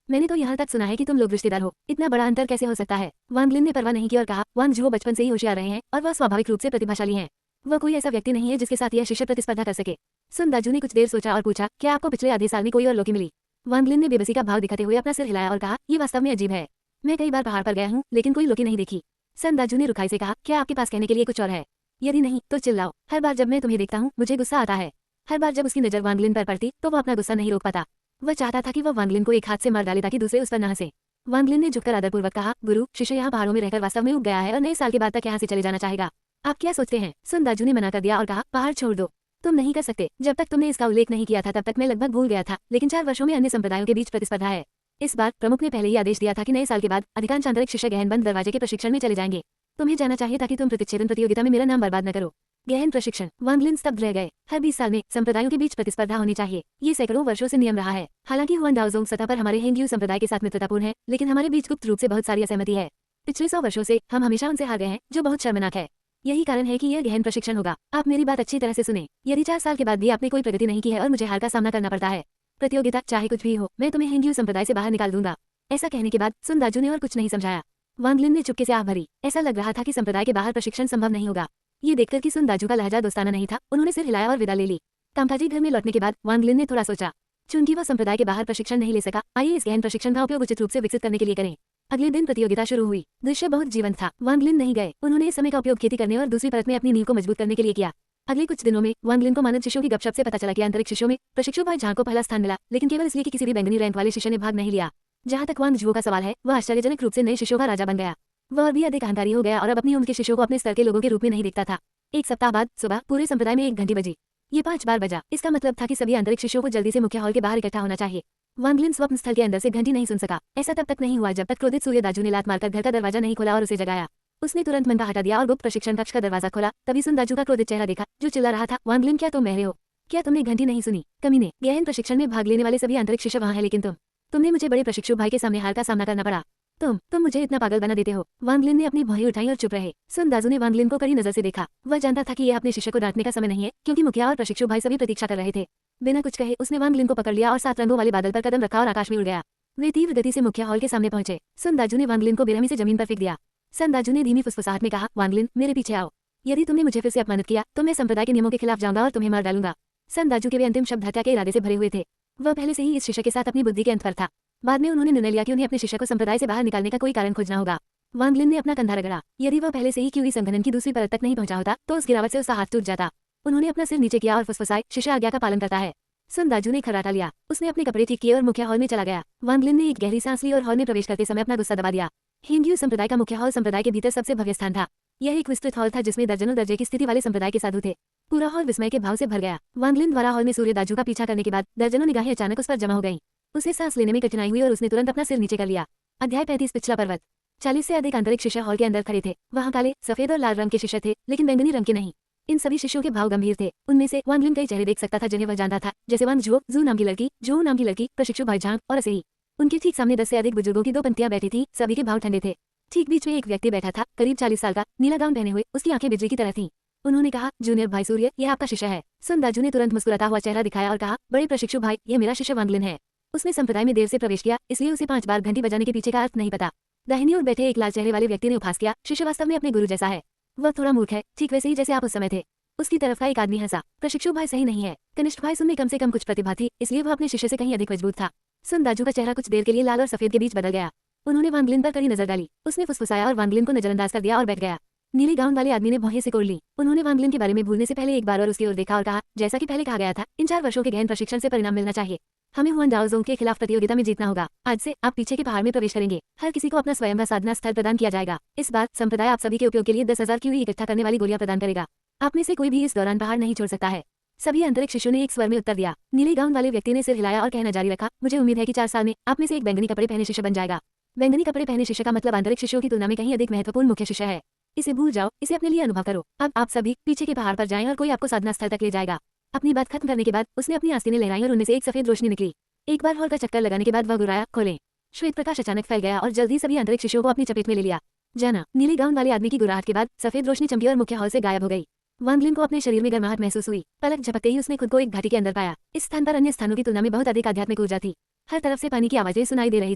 मैंने तो यहाँ तक सुना है कि तुम लोग रिश्तेदार हो, इतना बड़ा अंतर कैसे हो सकता है। वांग लिन ने परवाह नहीं की और कहा, वांग जुओ बचपन से ही होशियार रहे हैं और वह स्वाभाविक रूप से प्रतिभाशाली हैं। वह कोई ऐसा व्यक्ति नहीं है जिसके साथ यह शिष्य प्रतिस्पर्धा कर सके। सुन दाजू ने कुछ देर सोचा और पूछा, क्या आपको पिछले आधे साल में कोई और लौकी मिली? वांग लिन ने बेबसी का भाव दिखाते हुए अपना सिर हिलाया और कहा, ये वास्तव में अजीब है। मैं कई बार पहाड़ पर गया हूँ लेकिन कोई लौकी नहीं देखी। सन दाजू ने रुखाई से कहा, क्या आपके पास कहने के लिए कुछ और है? यदि नहीं तो चिल्लाओ। हर बार जब मैं तुम्हें देखता हूँ मुझे गुस्सा आता है। हर बार जब उसकी नजर वांग लिन पर पड़ती तो वह अपना गुस्सा नहीं रोक पाता। वह चाहता था कि वह वांग लिन को एक हाथ से मार डाले ताकि दूसरे उस पर न हंसे। वांग लिन ने झुककर आदरपूर्वक कहा, गुरु, शिष्य यहाँ पहाड़ों में रहकर वास्तव में उग गया है और नए साल के बाद तक यहाँ से चले जाना चाहेगा। आप क्या सोचते हैं? सुन दाजू ने मना कर दिया और कहा, पहाड़ छोड़ दो, तुम नहीं कर सकते। जब तक तुमने इसका उल्लेख नहीं किया था तब तक मैं लगभग भूल गया था, लेकिन 4 वर्षों में अन्य संप्रदायों के बीच प्रतिस्पर्धा है। इस बार प्रमुख ने पहले ही आदेश दिया था कि नए साल के बाद अधिकांश आंतरिक शिष्य गहन बंद दरवाजे के प्रशिक्षण में चले जाएंगे। तुम्हें जाना चाहिए ताकि तुम प्रतिच्छेदन प्रतियोगिता में मेरा नाम बर्बाद न करो। गहन प्रशिक्षण। वांग लिन स्तब्ध रह गए। हर 20 साल में संप्रदायों के बीच प्रतिस्पर्धा होनी चाहिए, ये सैकड़ों वर्षों से नियम रहा है। हालांकि हुआन डाओजोंग सतह पर हमारे हेंग्यू संप्रदाय के साथ मित्रतापूर्ण है, लेकिन हमारे बीच गुप्त रूप से बहुत सारी असहमति है। पिछले 100 वर्षों से हम हमेशा उनसे हार गए हैं, जो बहुत शर्मनाक है। यही कारण है कि यह गहन प्रशिक्षण होगा। आप मेरी बात अच्छी तरह से सुने। यदि 4 साल के बाद भी आपने कोई प्रगति नहीं की है और मुझे हार का सामना करना पड़ता है, प्रतियोगिता चाहे कुछ भी हो, मैं तुम्हें हेंग्यू संप्रदाय से बाहर निकाल दूंगा। ऐसा कहने के बाद सुन दाजू ने और कुछ नहीं समझाया। वांग लिन ने चुपके से आह भरी। ऐसा लग रहा था कि संप्रदाय के बाहर प्रशिक्षण संभव नहीं होगा। ये देखकर कि सुन दाजू का लहजा दोस्ताना नहीं था, उन्होंने सिर हिलाया और विदा ले ली। कामकाजी घर में लौटने के बाद वांग लिन ने थोड़ा सोचा। चूंकि वह संप्रदाय के बाहर प्रशिक्षण नहीं ले सका, आइए इस गहन प्रशिक्षण का उपयोग उचित रूप से विकसित करने के लिए करें। अगले दिन प्रतियोगिता शुरू हुई। दृश्य बहुत जीवंत था। वांग लिन नहीं गए। उन्होंने इस समय का उपयोग खेती करने और दूसरी परत में अपनी नींव को मजबूत करने के लिए किया। अगले कुछ दिनों में वांग लिन को मानद शिष्यों की गपशप से पता चला कि आंतरिक शिष्यों में प्रशिक्षु भाई झांग को पहला स्थान मिला, लेकिन केवल इसलिए कि किसी भी बैंगनी रैंक वाले शिष्य ने भाग नहीं लिया। जहाँ तक वांग जुओ का सवाल है, वह आश्चर्यजनक रूप से नए शिष्यों का राजा बन गया। वह और भी अधिक अहंकारी हो गया और अब अपनी उम्र के शिष्यों को अपने स्तर के लोगों के रूप में नहीं देखता था। एक सप्ताह बाद सुबह पूरे संप्रदाय में 1 घंटी बजी। ये 5 बार बजा। इसका मतलब था कि सभी आंतरिक शिष्यों को जल्दी से मुख्य हॉल के बाहर इकट्ठा होना चाहिए। वांग लिन स्वप्न स्थल के अंदर से घंटी नहीं सुन सका। ऐसा तब तक नहीं हुआ जब तक क्रोधित सूर्य दाजू ने लात मारकर घर का दरवाजा नहीं खोला और उसे जगाया। उसने तुरंत मंगा हटा दिया और गुप्त प्रशिक्षण कक्ष का दरवाजा खोला। तभी सुन दाजू का क्रोधित चेहरा देखा, जो चिल्ला रहा था, वांग लिन, क्या तुम बहरे हो? क्या तुमने घंटी नहीं सुनी? कमीने, गहन प्रशिक्षण में भाग लेने वाले सभी आंतरिक शिष्य वहाँ है, लेकिन तुमने मुझे बड़े प्रशिक्षु भाई के सामने हार का सामना करना पड़ा। तुम मुझे इतना पागल बना देते हो। वांग लिन ने अपनी भौहें उठाई और चुप रहे। सुन दाजू ने वांग लिन को कड़ी नजर से देखा। वह जानता था कि यह अपने शिष्य को डांटने का समय नहीं है, क्योंकि मुखिया और प्रशिक्षु भाई सभी प्रतीक्षा कर रहे थे। बिना कुछ कहे उसने वांग लिन को पकड़ लिया और 7 रंगों वाले बादल पर कदम रखा और आकाश में उड़ गया। वे तीव्र गति से मुख्य हॉल के सामने पहुंचे। सुन दाजू ने वांग लिन को बेरहमी से जमीन पर फेंक दिया। सन दाजू ने धीमी फुसफुसाहट में कहा, वांग लिन, मेरे पीछे आओ। यदि तुमने मुझे फिर से अपमानित किया तो मैं संप्रदाय के नियमों के खिलाफ जाऊंगा और तुम्हें मार डालूंगा। सन दाजू के वे अंतिम शब्द हत्या के इरादे से भरे हुए थे। वह पहले से ही इस शिष्य के साथ अपनी बुद्धि के अंत पर था। बाद में उन्होंने निर्णय लिया कि उन्हें अपने शिष्य को संप्रदाय से बाहर निकालने का कोई कारण खोजना होगा। वांग लिन ने अपना कंधा रगड़ा। यदि वह पहले से ही क्यूई संगठन की दूसरी परत तक नहीं पहुंचा होता तो उस गिरावट से उसका हाथ टूट जाता। उन्होंने अपना सिर नीचे किया और फुसफुसाए, शिष्य आज्ञा का पालन करता है। सुन दाजू ने खर्राटा लिया। उसने अपने कपड़े ठीक किए और मुख्य हॉल में चला गया। वांग लिन ने एक गहरी सांस ली और हॉल में प्रवेश करते समय अपना गुस्सा दबा दिया। हेंग्यू संप्रदाय का मुख्य हॉल संप्रदाय के भीतर सबसे भव्य स्थान था। यह एक विस्तृत हॉल था जिसमें दर्जनों दर्जे की स्थिति वाले संप्रदाय के साधु थे। पूरा हॉल विस्मय के भाव से भर गया। वांग लिन द्वारा हॉल में सूर्य दाजू का पीछा करने के बाद दर्जनों निगाहें अचानक उस पर जमा हो गईं। उसे सांस लेने में कठिनाई हुई और उसने तुरंत अपना सिर नीचे कर लिया। अध्याय 35 पिछला पर्वत। 40 से अधिक आंतरिक शिष्य हॉल के अंदर खड़े थे। वहाँ काले, सफेद और लाल रंग के शिष्य थे, लेकिन बैंगनी रंग के नहीं। इन सभी शिष्यों के भाव गंभीर थे। उनमें से वांग लिन कई चेहरे देख सकता था जिन्हें वह जानता था, जैसे वांग जुओ, जू नाम की लड़की, जो नाम की लड़की, प्रशिक्षु भाई झांग और ऐसे ही। उनके ठीक सामने 10 से अधिक बुजुर्गों की 2 पंक्तियां बैठी थी। सभी के भाव ठंडे थे। ठीक बीच में एक व्यक्ति बैठा था, करीब 40 साल का, नीला गाउन पहने हुए। उसकी आंखें बिजली की तरह थीं। उन्होंने कहा, जूनियर भाई सूर्य, यह आपका शिष्य है। सुन दाजू ने तुरंत मुस्कुराता हुआ चेहरा दिखाया और कहा, बड़े प्रशिक्षु भाई, यह मेरा शिष्य वांग लिन है। उसने संप्रदाय में देर से प्रवेश किया, इसलिए उसे 5 बार घंटी बजाने के पीछे का अर्थ नहीं पता। दाहिनी ओर बैठे एक लाल चेहरे वाले व्यक्ति ने उपहास किया, शिष्य वास्तव में अपने गुरु जैसा है। वह थोड़ा मूर्ख है, ठीक वैसे ही जैसे आप उस समय थे। उसकी तरफ का एक आदमी हंसा। प्रशिक्षु भाई सही नहीं है। कनिष्ठ भाई सुन में कम से कम कुछ प्रतिभा थी, इसलिए वह अपने शिष्य से कहीं अधिक मजबूत था। सुन दाजू का चेहरा कुछ देर के लिए लाल और सफेद के बीच बदल गया। उन्होंने वांग लिन पर कड़ी नजर डाली। उसने फुसफुसाया और वांग लिन को नजरअंदाज कर दिया और बैठ गया। नीले गाउन वाले आदमी ने भौहें सिकोड़ ली। उन्होंने वांग लिन के बारे में भूलने से पहले एक बार और उसकी ओर देखा और कहा, जैसा कि पहले कहा गया था, इन 4 वर्षों के गहन प्रशिक्षण से परिणाम मिलना चाहिए। हमें हुआन डाओजोंग के खिलाफ प्रतियोगिता में जीतना होगा। आज से आप पीछे के पहाड़ में प्रवेश करेंगे। हर किसी को अपना स्वयं का साधना स्थल प्रदान किया जाएगा। इस बार संप्रदाय आप सभी के उपयोग के लिए 10,000 क्यूई इकट्ठा करने वाली गोलियां प्रदान करेगा। आप में से कोई भी इस दौरान पहाड़ नहीं छोड़ सकता है। सभी आंतरिक शिष्यों ने एक स्वर में उत्तर दिया। नीले गाउन वाले व्यक्ति ने सिर हिलाया और कहना जारी रखा, मुझे उम्मीद है कि 4 साल में आप में से एक बैंगनी कपड़े पहने शिष्य बन जाएगा। बैंगनी कपड़े पहने शिष्य का मतलब आंतरिक शिष्यों की तुलना में कहीं अधिक महत्वपूर्ण मुख्य शिष्य है। इसे भूल जाओ, इसे अपने लिए अनुभव करो। अब आप सभी पीछे के पहाड़ पर जाएं और कोई आपको साधना स्थल तक ले जाएगा। अपनी बात खत्म करने के बाद उसने अपनी आस्तीनें लहराई और उनमें से एक सफेद रोशनी निकली। एक बार हॉल का चक्कर लगाने के बाद वह गुर्राया, खोलें। श्वेत प्रकाश अचानक फैल गया और जल्दी सभी आंतरिक शिष्यों को अपनी चपेट में ले लिया। जाना। नीले गाउन वाले आदमी की गुर्राहट के बाद सफेद रोशनी चमकी और मुख्य हॉल से गायब हो गई। वांगलिन को अपने शरीर में गर्माहट महसूस हुई। पलक झपकते ही उसने खुद को एक घाटी के अंदर पाया। इस स्थान पर अन्य स्थानों की तुलना में बहुत अधिक आध्यात्मिक ऊर्जा थी। हर तरफ से पानी की आवाजें सुनाई दे रही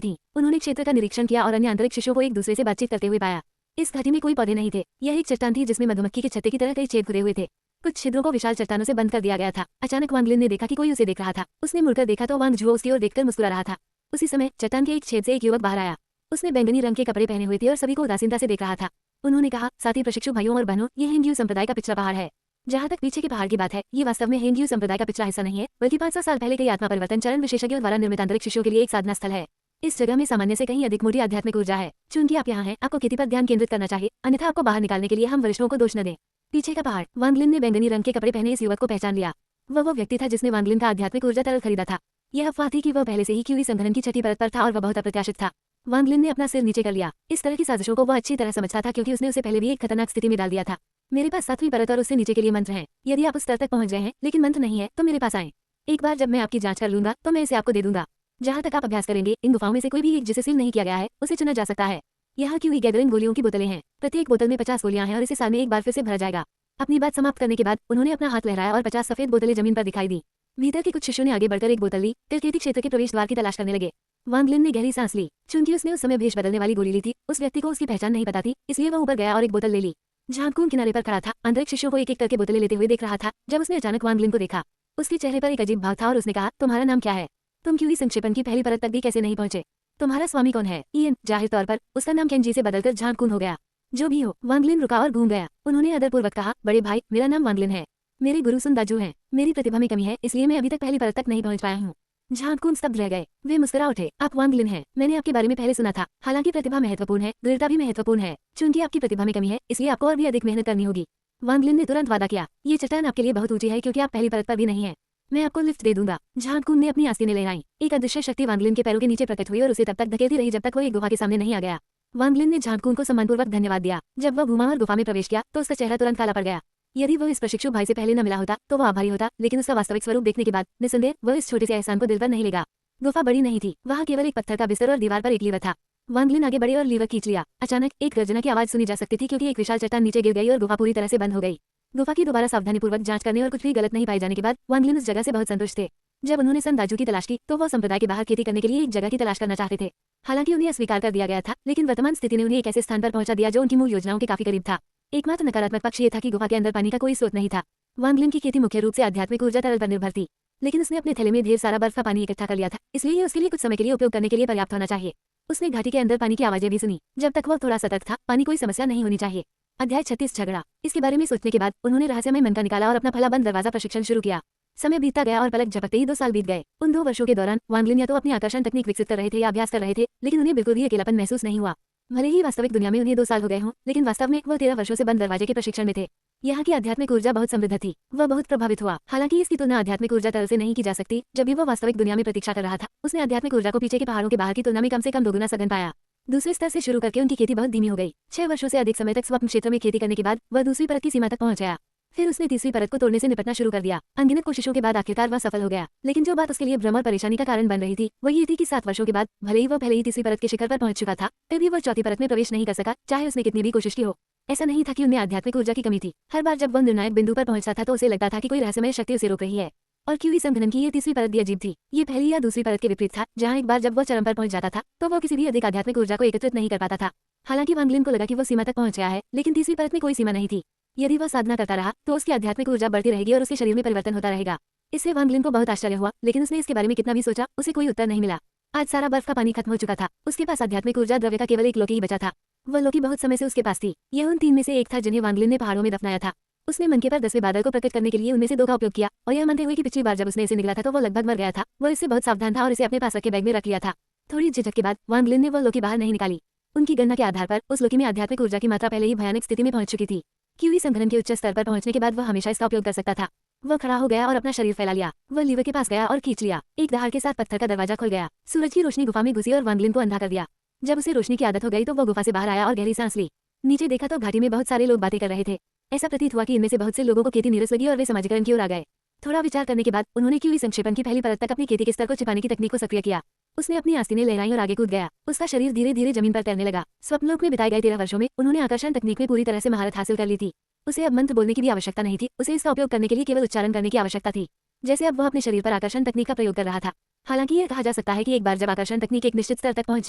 थीं। उन्होंने क्षेत्र का निरीक्षण किया और अन्य आंतरिक शिशुओं को एक दूसरे से बातचीत करते हुए पाया। इस घाटी में कोई पौधे नहीं थे। यह एक चट्टान थी जिसमें मधुमक्खी के छत्ते की तरह कई छेद खुदे हुए थे। कुछ छिद्रों को विशाल चट्टानों से बंद कर दिया गया था। अचानक वांगलिन ने देखा कि कोई उसे देख रहा था। उसने मुड़कर देखा तो वांग झुओ उसकी ओर देखकर मुस्कुरा रहा था। उसी समय चट्टान के एक छेद से एक युवक बाहर आया। उसने बैंगनी रंग के कपड़े पहने हुए थे और सभी को उदासीनता से देख रहा था। उन्होंने कहा, साथी प्रशिक्षु भाइयों और बहनों, ये हिंग्यू संप्रदाय का पिछड़ा पहाड़ है। जहाँ तक पीछे के पहाड़ की बात है, ये वास्तव में हिंग्यू संप्रदाय का पिछड़ा हिस्सा नहीं है, बल्कि 500 साल पहले कई आत्मा परिवर्तन चरण विशेषज्ञों द्वारा निर्मित आंतरिक शिशुओं के लिए एक साधना स्थल है। इस जगह में सामान्य से कहीं अधिक मोटी आध्यात्मिक ऊर्जा है। चूंकि आप यहाँ हैं, आपको खेती पर ध्यान केंद्रित करना चाहिए, अन्यथा आपको बाहर निकालने के लिए हम वरिष्ठों को दोष न दें। पीछे का पहाड़। वांगलिन ने बैंगनी रंग के कपड़े पहने इस युवक को पहचान लिया। वो व्यक्ति था जिसने वांगलिन का आध्यात्मिक ऊर्जा तरल खरीदा था। यह अफवाह थी कि वह पहले से ही क्यूई संगठन की छठी परत पर था और वह बहुत अप्रत्याशित था। वांगलिन ने अपना सिर नीचे कर लिया। इस तरह की साजिशों को वह अच्छी तरह समझता था क्योंकि उसने उसे पहले भी एक खतरनाक स्थिति में डाल दिया था। मेरे पास 7वीं परत और उससे नीचे के लिए मंत्र हैं। यदि आप उस स्तर तक पहुंच गए हैं लेकिन मंत्र नहीं है तो मेरे पास आएं। एक बार जब मैं आपकी जांच कर लूंगा तो मैं इसे आपको दे दूंगा। जहां तक आप अभ्यास करेंगे, इन गुफाओं में से कोई भी एक जिसे सील नहीं किया गया है उसे चुना जा सकता है। यहाँ क्यूई गैदरिंग गोलियों की बोतलें हैं। प्रत्येक बोतल में 50 गोलियां हैं और इसे साल में एक बार फिर से भरा जाएगा। अपनी बात समाप्त करने के बाद उन्होंने अपना हाथ लहराया और 50 सफेद बोतलें जमीन पर दिखाई दी। भीतर के कुछ शिष्यों ने आगे बढ़कर एक बोतल ली, फिर खेती क्षेत्र के प्रवेश द्वार की तलाश करने लगे। वांगलिन ने गहरी सांस ली। चूंकि उसने उस समय भेष बदलने वाली गोली ली थी, उस व्यक्ति को उसकी पहचान नहीं पता थी, इसलिए वह ऊपर गया और एक बोतल ले ली। झांकून किनारे पर खड़ा था, आंतरिक शिष्यों को एक एक करके बोतलें लेते हुए देख रहा था। जब उसने अचानक वांगलिन को देखा, उसके चेहरे पर एक अजीब भाव था और उसने कहा, तुम्हारा नाम क्या है? तुम क्यूई संक्षेपण की पहली परत तक भी कैसे नहीं पहुंचे? तुम्हारा स्वामी कौन है? इयन। जाहिर तौर पर उसका नाम केंजी से बदलकर झांकून हो गया। जो भी हो, वांगलिन रुका और घूम गया। उन्होंने आदरपूर्वक कहा, बड़े भाई, मेरा नाम वांगलिन है। मेरे गुरु सुन दाजू हैं। मेरी प्रतिभा में कमी है, इसलिए मैं अभी तक पहली परत तक नहीं पहुंच पाया हूँ। झांकून स्तब्ध रह गए। वे मुस्कुरा उठे। आप वांगलिन हैं। मैंने आपके बारे में पहले सुना था। हालांकि प्रतिभा महत्वपूर्ण है, दृढ़ता भी महत्वपूर्ण है। चूंकि आपकी प्रतिभा में कमी है, इसलिए आपको और भी अधिक मेहनत करनी होगी। वांगलिन ने तुरंत वादा किया, ये चट्टान आपके लिए बहुत ऊंची है क्योंकि आप पहली परत पर भी नहीं है। मैं आपको लिफ्ट दे दूंगा। झांकून ने अपनी आस्तीनें लहराई। एक अदृश्य शक्ति वांगलिन के पैरों के नीचे प्रकट हुई और उसे तब तक धकेलती रही जब तक वो एक गुफा के सामने नहीं आ गया। वांगलिन ने झांकून को सम्मानपूर्वक धन्यवाद दिया। जब वह घुमा और गुफा में प्रवेश किया तो उसका चेहरा तुरंत काला पड़ गया। यदि वह इस प्रशिक्षु भाई से पहले न मिला होता तो वह आभारी होता, लेकिन उसका वास्तविक स्वरूप देखने के बाद निस्संदेह वह इस छोटे से एहसान को दिल पर नहीं लेगा। गुफा बड़ी नहीं थी, वहाँ केवल एक पत्थर का बिस्तर और दीवार पर एक लीवर था। वांगलिन आगे बढ़े और लीवर खींच लिया। अचानक एक गर्जना की आवाज सुनी जा सकती थी क्योंकि एक विशाल चट्टान नीचे गिर गई और गुफा पूरी तरह से बंद हो गई। गुफा की दोबारा सावधानीपूर्वक जांच करने और कुछ भी गलत नहीं पाए जाने के बाद वांगलिन उस जगह से बहुत संतुष्ट थे। जब उन्होंने सन दाजू की तलाश की तो वह संप्रदाय के बाहर खेती करने के लिए एक जगह की तलाश करना चाहते थे। हालांकि उन्हें अस्वीकार कर दिया गया था, लेकिन वर्तमान स्थिति ने उन्हें एक ऐसे स्थान पर पहुंचा दिया जो उनकी मूल योजनाओं के काफी करीब था। एकमात्र नकारात्मक पक्ष ये था कि गुफा के अंदर पानी का कोई स्रोत नहीं था। वांगलिन की खेती मुख्य रूप से आध्यात्मिक ऊर्जा तरल पर निर्भर थी, लेकिन उसने अपने थैले में ढेर सारा बर्फ का पानी इकट्ठा कर लिया था, इसलिए ये उसके लिए कुछ समय के लिए उपयोग करने के लिए पर्याप्त होना चाहिए। उसने घाटी के अंदर पानी की आवाजें भी सुनी। जब तक वह थोड़ा सतर्क था, पानी कोई समस्या नहीं होनी चाहिए। अध्याय 36 झगड़ा। इसके बारे में सोचने के बाद उन्होंने रहस्यमय मन का निकाला और अपना फलाबंद दरवाजा प्रशिक्षण शुरू किया। समय बीतता गया और पलक झपकते ही 2 साल बीत गए। उन 2 वर्षों के दौरान वांगलिन या तो अपनी आकर्षण तकनीक विकसित कर रहे थे या अभ्यास कर रहे थे, लेकिन उन्हें बिल्कुल भी अकेलापन महसूस नहीं हुआ। भले ही वास्तविक दुनिया में उन्हें 2 साल हो गए हों, लेकिन वास्तव में वह 13 वर्षों से बंद दरवाजे के प्रशिक्षण में थे। यहाँ की आध्यात्मिक ऊर्जा बहुत समृद्ध थी। वह बहुत प्रभावित हुआ। हालांकि इसकी तुलना आध्यात्मिक ऊर्जा तरल से नहीं की जा सकती। जब भी वह वास्तविक दुनिया में प्रतीक्षा कर रहा था, उसने आध्यात्मिक ऊर्जा को पीछे के पहाड़ों के बाहर की तुलना में कम से कम 2 गुना सघन पाया। दूसरे स्तर से शुरू करके उनकी खेती बहुत धीमी हो गई। 6 वर्षों से अधिक समय तक स्वप्न क्षेत्र में खेती करने के बाद वह दूसरी परत की सीमा तक पहुंच गया। फिर उसने तीसरी परत को तोड़ने से निपटना शुरू कर दिया। अनगिनत कोशिशों के बाद आखिरकार वह सफल हो गया। लेकिन जो बात उसके लिए भ्रम और परेशानी का कारण बन रही थी वो ये थी कि 7 वर्षों के बाद भले ही वह पहले ही तीसरी परत के शिखर पर पहुंच चुका था, फिर भी वह चौथी परत में प्रवेश नहीं कर सका, चाहे उसने कितनी भी कोशिश की हो। ऐसा नहीं था कि उनमें आध्यात्मिक ऊर्जा की कमी थी। हर बार जब वह निर्णायक बिंदु पर पहुंचता था तो उसे लगता था कि कोई रहस्यमय शक्ति उसे रोक रही है। और क्यूई संगठन की ये तीसरी परत भी अजीब थी। ये पहली या दूसरी परत के विपरीत था, जहाँ एक बार जब वह चरम पर पहुंच जाता था तो वह किसी भी अधिक आध्यात्मिक ऊर्जा को एकत्रित नहीं कर पाता था। हालांकि वांगलिन को लगा कि वह सीमा तक पहुंच गया है, लेकिन तीसरी परत में कोई सीमा नहीं थी। यदि वह साधना करता रहा तो उसकी आध्यात्मिक ऊर्जा बढ़ती रहेगी और उसके शरीर में परिवर्तन होता रहेगा। इससे वांगलिन को बहुत आश्चर्य हुआ, लेकिन उसने इसके बारे में कितना भी सोचा, उसे कोई उत्तर नहीं मिला। आज सारा बर्फ का पानी खत्म हो चुका था। उसके पास आध्यात्मिक ऊर्जा द्रव्य का केवल एक लोकी ही बचा था। वह लोकी बहुत समय से उसके पास थी। यह उन 3 में से एक था जिन्हें वांगलिन ने पहाड़ों में दफनाया था। उसने मनके पर 10वें बादल को प्रकट करने के लिए उनमें से 2 का उपयोग किया और यह मानते हुए कि पिछली बार जब उसने इसे निगला था तो वह लगभग मर गया था, वह इससे बहुत सावधान था और इसे अपने पास रखे बैग में रख लिया था। थोड़ी झिझक के बाद वांगलिन ने वह लोकी बाहर नहीं निकाली। उनकी गणना के आधार पर उस लोकी में आध्यात्मिक ऊर्जा की मात्रा पहले ही भयानक स्थिति में पहुंच चुकी थी। क्यूई संगठन के उच्च स्तर पर पहुंचने के बाद वह हमेशा इसका उपयोग कर सकता था। वह खड़ा हो गया और अपना शरीर फैला लिया। वह लीवर के पास गया और खींच लिया। एक दहाड़ के साथ पत्थर का दरवाजा खुल गया। सूरज की रोशनी गुफा में घुसी और वांगलिन को अंधा कर दिया। जब उसे रोशनी की आदत हो गई तो वह गुफा से बाहर आया और गहरी सांस ली। नीचे देखा तो घाटी में बहुत सारे लोग बातें कर रहे थे। ऐसा प्रतीत हुआ कि इनमें से बहुत से लोगों को खेती नीरस लगी और वे समाजीकरण की ओर आ गए। थोड़ा विचार करने के बाद उन्होंने क्यूई संक्षेपण की पहली परत तक अपनी खेती के स्तर को छिपाने की तकनीक को सक्रिय किया। उसने अपनी आस्तीनें लहराई और आगे कूद गया। उसका शरीर धीरे धीरे जमीन पर तैरने लगा। स्वप्नलोक में बिताए गए 13 वर्षों में उन्होंने आकर्षण तकनीक में पूरी तरह से महारत हासिल कर ली थी। उसे अब मंत्र बोलने की भी आवश्यकता नहीं थी, उसे इसका उपयोग करने के लिए केवल उच्चारण करने की आवश्यकता थी। जैसे अब वह अपने शरीर पर आकर्षण तकनीक का प्रयोग कर रहा था। हालांकि यह कहा जा सकता है कि एक बार जब आकर्षण तकनीक एक निश्चित स्तर तक पहुंच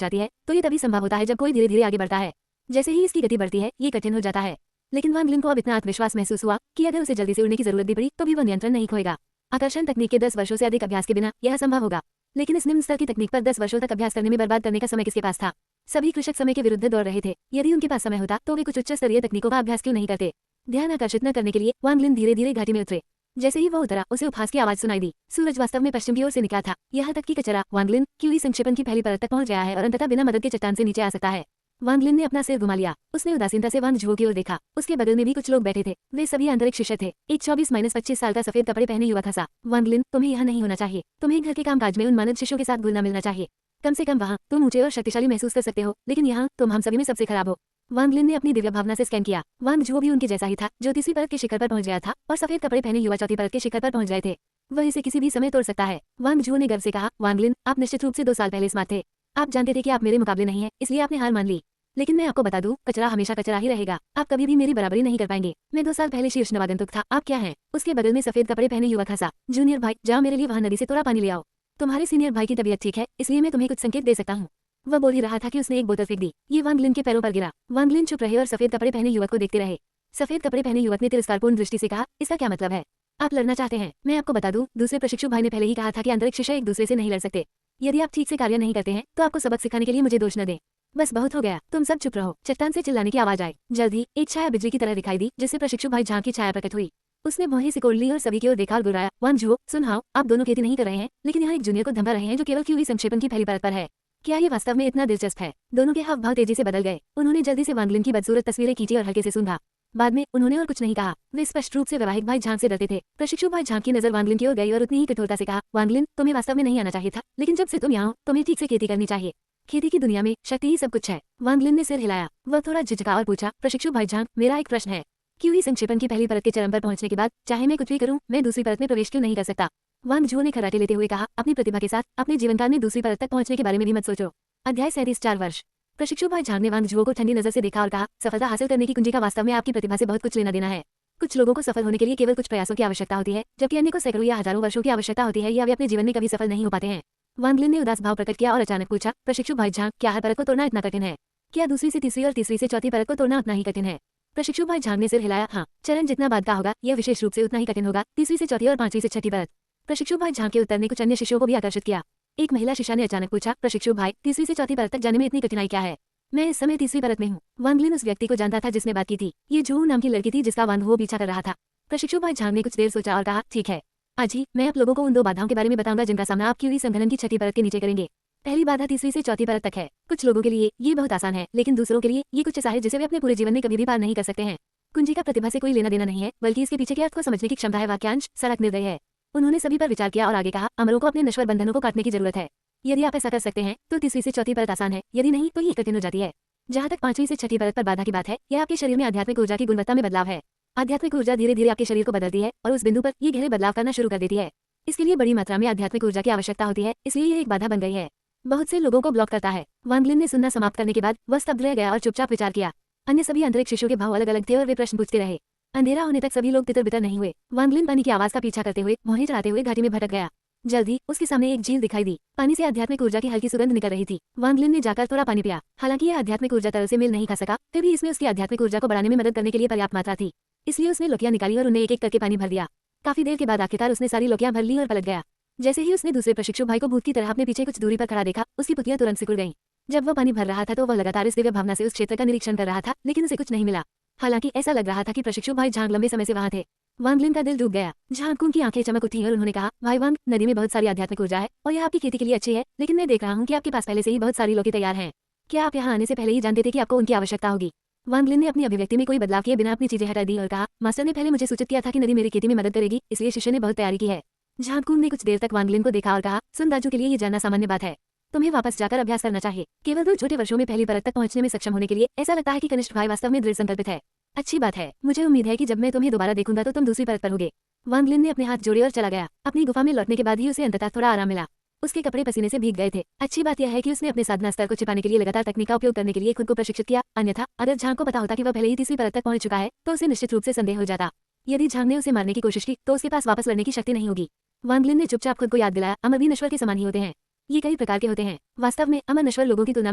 जाती है तो ये तभी संभव होता है जब कोई धीरे धीरे आगे बढ़ता है। जैसे ही इसकी गति बढ़ती है ये कठिन हो जाता है। लेकिन वांग लिन को अब इतना आत्मविश्वास महसूस हुआ कि अगर उसे जल्दी से उड़ने की जरूरत भी पड़ी तो भी वह नियंत्रण नहीं खोएगा। आकर्षण तकनीक के 10 वर्षों से अधिक अभ्यास के बिना यह संभव होगा। लेकिन इस निम्न स्तर की तकनीक पर 10 वर्षों तक अभ्यास करने में बर्बाद करने का समय किसके पास था? सभी कृषक समय के विरुद्ध दौड़ रहे थे। यदि उनके पास समय होता तो वे कुछ उच्च स्तरीय तकनीकों का अभ्यास क्यों नहीं करते? ध्यान आकर्षित न करने के लिए वांग लिन धीरे धीरे घाटी में उतरे। जैसे ही वह उतरा उसे उपहास की आवाज सुनाई दी। सूरज वास्तव में पश्चिम की ओर से निकला था। यहाँ तक कि कचरा वांग लिन क्यूई संक्षेपण की पहली परत तक पहुंच गया है और अंततः बिना मदद के चट्टान से नीचे आ सकता है। वांग लिन ने अपना सिर घुमा लिया। उसने उदासीनता से वांग झुओ की ओर देखा। उसके बगल में भी कुछ लोग बैठे थे। वे सभी आंतरिक शिष्य थे। एक 24-25 साल का सफेद कपड़े पहने युवक हंसा। वांग लिन, तुम्हें यहाँ नहीं होना चाहिए। तुम्हें घर के कामकाज में उन मानद शिष्यों के साथ घुलना मिलना चाहिए। कम से कम वहाँ तुम ऊंचे और शक्तिशाली महसूस कर सकते हो, लेकिन यहाँ तुम हम सभी में सबसे खराब हो। वांग लिन ने अपनी दिव्य भावना से स्कैन किया। वांग झुओ भी उनके जैसा ही था, जो तीसरी परत के शिखर पर पहुंच गया था और सफेद कपड़े पहने युवा चौथी परत के शिखर पर पहुंच गए थे। वह इसे किसी भी समय तोड़ सकता है। वांग झुओ ने गर्व से कहा, वांग लिन, आप निश्चित रूप से 2 साल पहले स्मार्ट थे। आप जानते थे कि आप मेरे मुकाबले नहीं है, इसलिए आपने हार मान ली। लेकिन मैं आपको बता दूं, कचरा हमेशा कचरा ही रहेगा। आप कभी भी मेरी बराबरी नहीं कर पाएंगे। मैं 2 साल पहले शीर्ष नवागंतुक था, आप क्या हैं? उसके बगल में सफेद कपड़े पहने युवक हंसा। जूनियर भाई, जाओ मेरे लिए वहाँ नदी से थोड़ा पानी ले आओ। तुम्हारे सीनियर भाई की तबीयत ठीक है, इसलिए मैं तुम्हें कुछ संकेत दे सकता हूँ। वह बोल ही रहा था कि उसने एक बोतल फेंक दी। ये वांग लिन के पैरों पर गिरा। वांग लिन चुप रहे और सफेद कपड़े पहने युवक को देखते रहे। सफेद कपड़े पहने युवक ने तिरस्कारपूर्ण दृष्टि से कहा, इसका क्या मतलब है? आप लड़ना चाहते हैं? मैं आपको बता दूं, दूसरे प्रशिक्षु भाई ने पहले ही कहा था कि आंतरिक शिष्य एक दूसरे से नहीं लड़ सकते। यदि आप ठीक से कार्य नहीं करते हैं तो आपको सबक सिखाने के लिए मुझे दोष न दें। बस बहुत हो गया, तुम सब चुप रहो। चट्टान से चिल्लाने की आवाज आई। जल्दी एक छाया बिजली की तरह दिखाई दी, जिससे प्रशिक्षु भाई झांग की छाया प्रकट हुई। उसने भौहें सिकोड़ ली और सभी की ओर देखा और बुलाया, वांग झुओ, सुन हाओ, आप दोनों खेती नहीं कर रहे हैं, लेकिन यहाँ एक जूनियर को धमका रहे हैं जो केवल क्यूई संक्षेपण की पहली परत पर है। क्या ये वास्तव में इतना दिलचस्प है? दोनों के हाव भाव तेजी से बदल गए। उन्होंने जल्दी से वांग लिन की बदसूरत तस्वीरें खींची और हल्के से सूंघा। बाद में उन्होंने और कुछ नहीं कहा। वे स्पष्ट रूप से वैवाहिक भाई झांग से डरते थे। प्रशिक्षु भाई झांग की नजर वांग लिन की ओर गई और उतनी ही कठोरता से कहा, वांग लिन, तुम्हें वास्तव में नहीं आना चाहिए था, लेकिन जब से तुम यहाँ हो तुम्हें ठीक से खेती करनी चाहिए। खेती की दुनिया में शक्ति ही सब कुछ है। वांग लिन ने सिर हिलाया। वह थोड़ा झिझका और पूछा, प्रशिक्षु भाई झांग, मेरा एक प्रश्न है। क्यूई संक्षेपण की पहली परत के चरम पर पहुंचने के बाद चाहे मैं कुछ भी करूं, मैं दूसरी परत में प्रवेश क्यों नहीं कर सकता? वांग झुओ ने खराटे लेते हुए कहा, अपनी प्रतिभा के साथ अपने जीवनकाल में दूसरी परत तक पहुंचने के बारे में भी मत सोचो। अध्याय 37 4 वर्ष। प्रशिक्षु भाई झांग ने वांग झुओ को ठंडी नजर से देखा और कहा, सफलता हासिल करने की कुंजी का वास्तव में आपकी प्रतिभा से बहुत कुछ लेना देना है। कुछ लोगों को सफल होने के लिए केवल कुछ प्रयासों की आवश्यकता होती है, जबकि अन्य को सैकड़ों या हजारों वर्षों की आवश्यकता होती है या वे अपने जीवन में कभी सफल नहीं हो पाते हैं। वांग लिन ने उदास भाव प्रकट किया और अचानक पूछा, प्रशिक्षु भाई झांग, क्या हर परत को तोड़ना इतना कठिन है? क्या दूसरी से तीसरी और तीसरी से चौथी परत को तोड़ना उतना ही कठिन है? प्रशिक्षु भाई झांग ने सिर हिलाया, हाँ, चरण जितना बाद का होगा यह विशेष रूप से उतना ही कठिन होगा, तीसरी से चौथी और पांचवी से छठी परत। प्रशिक्षु भाई झांग के उत्तर ने कुछ अन्य शिष्यों को भी आकर्षित किया। एक महिला शिष्या ने अचानक पूछा, प्रशिक्षु भाई, तीसरी से चौथी परत तक जाने में इतनी कठिनाई क्या है? मैं इस समय तीसरी परत में हूँ। वांग लिन उस व्यक्ति को जानता था जिसने बात की थी। ये झू नाम की लड़की थी जिसका वांग वो पीछा कर रहा था। प्रशिक्षु भाई झांग ने कुछ देर सोचा और कहा, ठीक है, आज ही मैं आप लोगों को उन 2 बाधाओं के बारे में बताऊंगा जिनका सामना आप क्यूई संघनन की छठी परत के नीचे करेंगे। पहली बाधा तीसरी से चौथी परत तक है। कुछ लोगों के लिए ये बहुत आसान है, लेकिन दूसरों के लिए ये कुछ ऐसा है जिसे वे अपने पूरे जीवन में कभी भी पार नहीं कर सकते हैं। कुंजी का प्रतिभा से कोई लेना देना नहीं है, बल्कि इसके पीछे के अर्थ को समझने की क्षमता है। वाक्यांश सड़क निर्दय है। उन्होंने सभी पर विचार किया और आगे कहा, अमरों को अपने नश्वर बंधनों को काटने की जरूरत है। यदि आप ऐसा कर सकते हैं तो तीसरी से चौथी परत आसान है, यदि नहीं तो ये कठिन हो जाती है। जहाँ तक पांचवी से छठी परत पर बाधा की बात है, यह आपके शरीर में आध्यात्मिक ऊर्जा की गुणवत्ता में बदलाव है। आध्यात्मिक ऊर्जा धीरे धीरे आपके शरीर को बदलती है और उस बिंदु पर ये गहरे बदलाव करना शुरू कर देती है। इसके लिए बड़ी मात्रा में आध्यात्मिक ऊर्जा की आवश्यकता होती है, इसलिए यह एक बाधा बन गई है। बहुत से लोगों को ब्लॉक करता है। वांग लिन ने सुनना समाप्त करने के बाद वह स्तब्ध रह गया और चुपचाप विचार किया। अन्य सभी आंतरिक शिष्यों के भाव अलग अलग थे और वे प्रश्न पूछते रहे। अंधेरा होने तक सभी लोग तितर बितर नहीं हुए। वांग लिन पानी की आवाज का पीछा करते हुए भौहें चढ़ाते हुए घाटी में भटक गया। जल्दी उसके सामने एक झील दिखाई दी। पानी से आध्यात्मिक ऊर्जा की हल्की सुगंध निकल रही थी। वांग लिन ने जाकर थोड़ा पानी पिया। हालांकि यह आध्यात्मिक ऊर्जा तरल से मेल नहीं खा सका, फिर भी इसमें उसकी आध्यात्मिक ऊर्जा को बढ़ाने में मदद करने के लिए पर्याप्त मात्रा थी। इसलिए उसने लोकियां निकाली और उन्हें एक एक करके पानी भर दिया। काफी देर के बाद आखिरकार उसने सारी लोकियां भर ली और पलट गया। जैसे ही उसने दूसरे प्रशिक्षु भाई को भूत की तरह अपने पीछे कुछ दूरी पर खड़ा देखा, उसकी पुतलियां तुरंत सिकुड़ गईं। जब वह पानी भर रहा था तो वह लगातार इस दिव्य भावना से उस क्षेत्र का निरीक्षण कर रहा था, लेकिन उसे कुछ नहीं मिला। हालांकि ऐसा लग रहा था कि प्रशिक्षु भाई झांग लंबे समय से वहां थे। वांग लिन का दिल डूब गया। झांग की आंखें चमक उठी और उन्होंने कहा, भाई वांग, नदी में बहुत सारी आध्यात्मिक ऊर्जा है और यह आपकी खेती के लिए अच्छी है, लेकिन मैं देख रहा हूँ कि आपके पास पहले से ही बहुत सारी लोकी तैयार हैं। क्या आप यहाँ आने से पहले ही जानते थे कि आपको उनकी आवश्यकता होगी? वांग लिन ने अपनी अभिव्यक्ति में कोई बदलाव किए बिना अपनी चीजें हटा दी और कहा, मास्टर ने पहले मुझे सूचित किया था कि नदी मेरी खेती में मदद करेगी, इसलिए शिष्य ने बहुत तैयारी की है। झांग ने कुछ देर तक वांग लिन को देखा और कहा, सुन राजू, के लिए ये जानना सामान्य बात है। तुम्हें वापस जाकर अभ्यास करना चाहिए। केवल 2 छोटे वर्षों में पहली परत तक पहुंचने में सक्षम होने के लिए ऐसा लगता है कि कनिष्ठ भाई वास्तव में दृढ़ संकल्पित है। अच्छी बात है। मुझे उम्मीद है कि जब मैं तुम्हें दोबारा देखूंगा तो तुम दूसरी परत पर होगे। वांग लिन ने अपने हाथ जोड़े और चला गया। अपनी गुफा में लौटने के बाद ही उसे अंततः थोड़ा आराम मिला। उसके कपड़े पसीने से भीग गए थे। अच्छी बात यह है कि उसने अपने साधना स्तर को छिपाने के लिए लगातार तकनीक का उपयोग करने के लिए खुद को प्रशिक्षित किया, अन्यथा अगर झांग को पता होता कि वह पहले ही तीसरी परत तक पहुंच चुका है तो उसे निश्चित रूप से संदेह हो जाता। यदि झांग ने उसे मारने की कोशिश की तो उसके पास वापस लड़ने की शक्ति नहीं होगी। वांग लिन ने चुपचाप खुद को याद दिलाया, अमर भी नश्वर के समान ही होते हैं। ये कई प्रकार के होते हैं। वास्तव में अमर नश्वर लोगों की तुलना